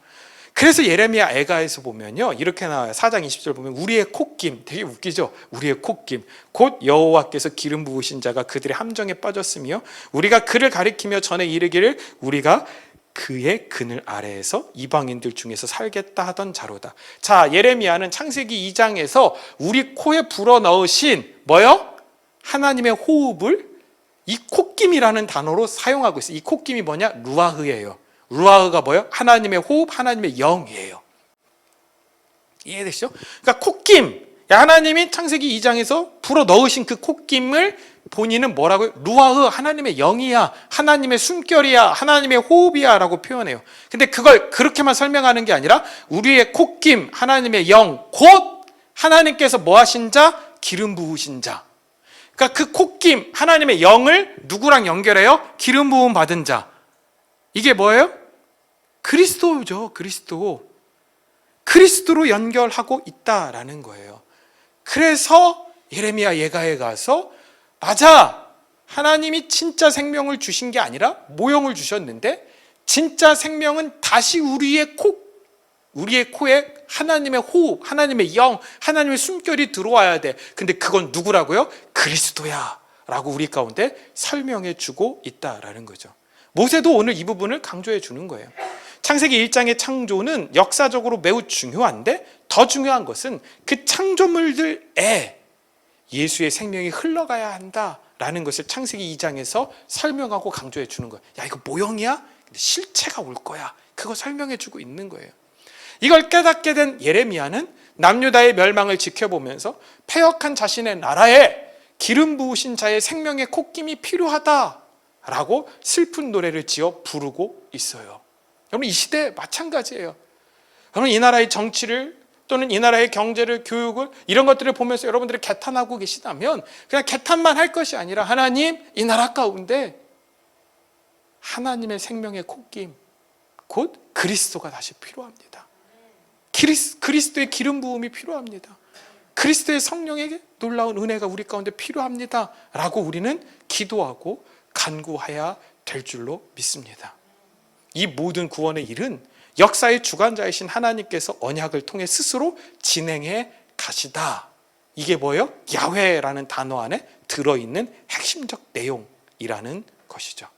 그래서 예레미야 애가에서 보면요 이렇게 나와요. 4장 20절 보면 우리의 콧김, 되게 웃기죠? 우리의 콧김 곧 여호와께서 기름 부으신 자가 그들의 함정에 빠졌으며 우리가 그를 가리키며 전에 이르기를 우리가 그의 그늘 아래에서 이방인들 중에서 살겠다 하던 자로다. 자, 예레미야는 창세기 2장에서 우리 코에 불어넣으신 뭐요? 하나님의 호흡을 이 콧김이라는 단어로 사용하고 있어요. 이 콧김이 뭐냐? 루아흐예요. 루아흐가 뭐예요? 하나님의 호흡, 하나님의 영이에요. 이해되시죠? 그러니까 콧김, 하나님이 창세기 2장에서 불어 넣으신 그 콧김을 본인은 뭐라고요? 루아흐, 하나님의 영이야, 하나님의 숨결이야, 하나님의 호흡이야 라고 표현해요. 근데 그걸 그렇게만 설명하는 게 아니라 우리의 콧김, 하나님의 영, 곧 하나님께서 뭐 하신 자? 기름 부으신 자. 그러니까 그 콧김, 하나님의 영을 누구랑 연결해요? 기름 부음 받은 자. 이게 뭐예요? 그리스도죠. 그리스도로 연결하고 있다라는 거예요. 그래서 예레미야 예가에 가서 맞아, 하나님이 진짜 생명을 주신 게 아니라 모형을 주셨는데 진짜 생명은 다시 우리의 코에 하나님의 호흡, 하나님의 영, 하나님의 숨결이 들어와야 돼. 근데 그건 누구라고요? 그리스도야 라고 우리 가운데 설명해 주고 있다라는 거죠. 모세도 오늘 이 부분을 강조해 주는 거예요. 창세기 1장의 창조는 역사적으로 매우 중요한데 더 중요한 것은 그 창조물들에 예수의 생명이 흘러가야 한다라는 것을 창세기 2장에서 설명하고 강조해 주는 거예요. 야, 이거 모형이야? 근데 실체가 올 거야. 그거 설명해 주고 있는 거예요. 이걸 깨닫게 된 예레미야는 남유다의 멸망을 지켜보면서 패역한 자신의 나라에 기름 부으신 자의 생명의 콧김이 필요하다라고 슬픈 노래를 지어 부르고 있어요. 여러분, 이 시대 마찬가지예요. 여러분, 이 나라의 정치를 또는 이 나라의 경제를, 교육을, 이런 것들을 보면서 여러분들이 개탄하고 계시다면 그냥 개탄만 할 것이 아니라 하나님, 이 나라 가운데 하나님의 생명의 콧김, 곧 그리스도가 다시 필요합니다. 그리스도의 기름 부음이 필요합니다. 그리스도의 성령의 놀라운 은혜가 우리 가운데 필요합니다 라고 우리는 기도하고 간구해야 될 줄로 믿습니다. 이 모든 구원의 일은 역사의 주관자이신 하나님께서 언약을 통해 스스로 진행해 가시다. 이게 뭐예요? 야훼라는 단어 안에 들어있는 핵심적 내용이라는 것이죠.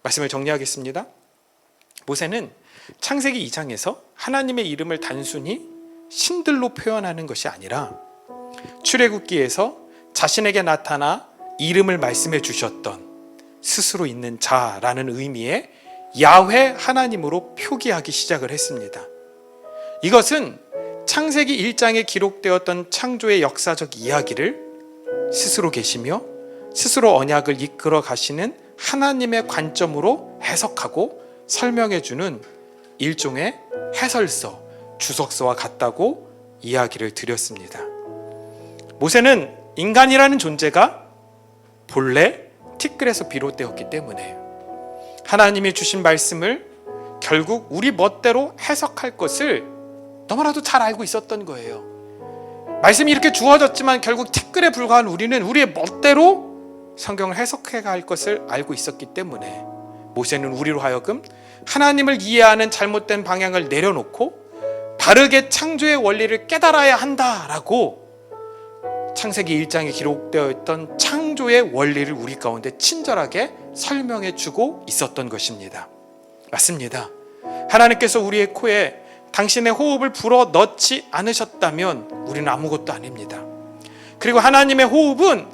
말씀을 정리하겠습니다. 모세는 창세기 2장에서 하나님의 이름을 단순히 신들로 표현하는 것이 아니라 출애굽기에서 자신에게 나타나 이름을 말씀해 주셨던 스스로 있는 자라는 의미의 야훼 하나님으로 표기하기 시작을 했습니다. 이것은 창세기 1장에 기록되었던 창조의 역사적 이야기를 스스로 계시며 스스로 언약을 이끌어 가시는 하나님의 관점으로 해석하고 설명해 주는 일종의 해설서, 주석서와 같다고 이야기를 드렸습니다. 모세는 인간이라는 존재가 본래 티끌에서 비롯되었기 때문에 하나님이 주신 말씀을 결국 우리 멋대로 해석할 것을 너무나도 잘 알고 있었던 거예요. 말씀이 이렇게 주어졌지만 결국 티끌에 불과한 우리는 우리의 멋대로 성경을 해석해 갈 것을 알고 있었기 때문에 모세는 우리로 하여금 하나님을 이해하는 잘못된 방향을 내려놓고 바르게 창조의 원리를 깨달아야 한다라고 창세기 1장에 기록되어 있던 창조의 원리를 우리 가운데 친절하게 설명해 주고 있었던 것입니다. 맞습니다. 하나님께서 우리의 코에 당신의 호흡을 불어 넣지 않으셨다면 우리는 아무것도 아닙니다. 그리고 하나님의 호흡은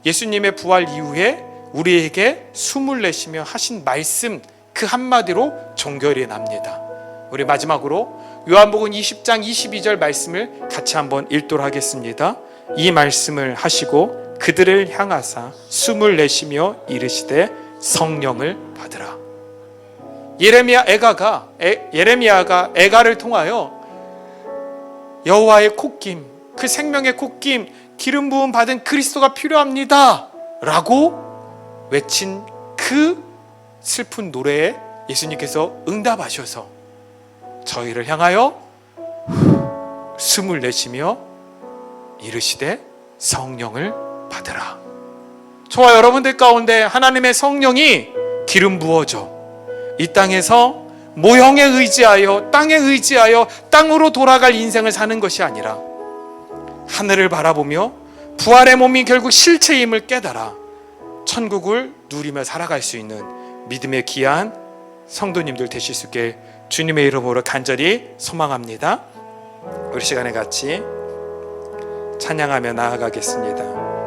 예수님의 부활 이후에 우리에게 숨을 내쉬며 하신 말씀 그 한마디로 종결이 납니다. 우리 마지막으로 요한복음 20장 22절 말씀을 같이 한번 읽도록 하겠습니다. 이 말씀을 하시고 그들을 향하사 숨을 내쉬며 이르시되 성령을 받으라. 예레미야가 애가를 통하여 여호와의 콧김, 그 생명의 콧김, 기름 부음 받은 그리스도가 필요합니다 라고 외친 그 슬픈 노래에 예수님께서 응답하셔서 저희를 향하여 숨을 내쉬며 이르시되 성령을 받으라. 저와 여러분들 가운데 하나님의 성령이 기름 부어져 이 땅에서 모형에 의지하여 땅에 의지하여 땅으로 돌아갈 인생을 사는 것이 아니라 하늘을 바라보며 부활의 몸이 결국 실체임을 깨달아 천국을 누리며 살아갈 수 있는 믿음의 귀한 성도님들 되실 수 있게 주님의 이름으로 간절히 소망합니다. 우리 시간에 같이 찬양하며 나아가겠습니다.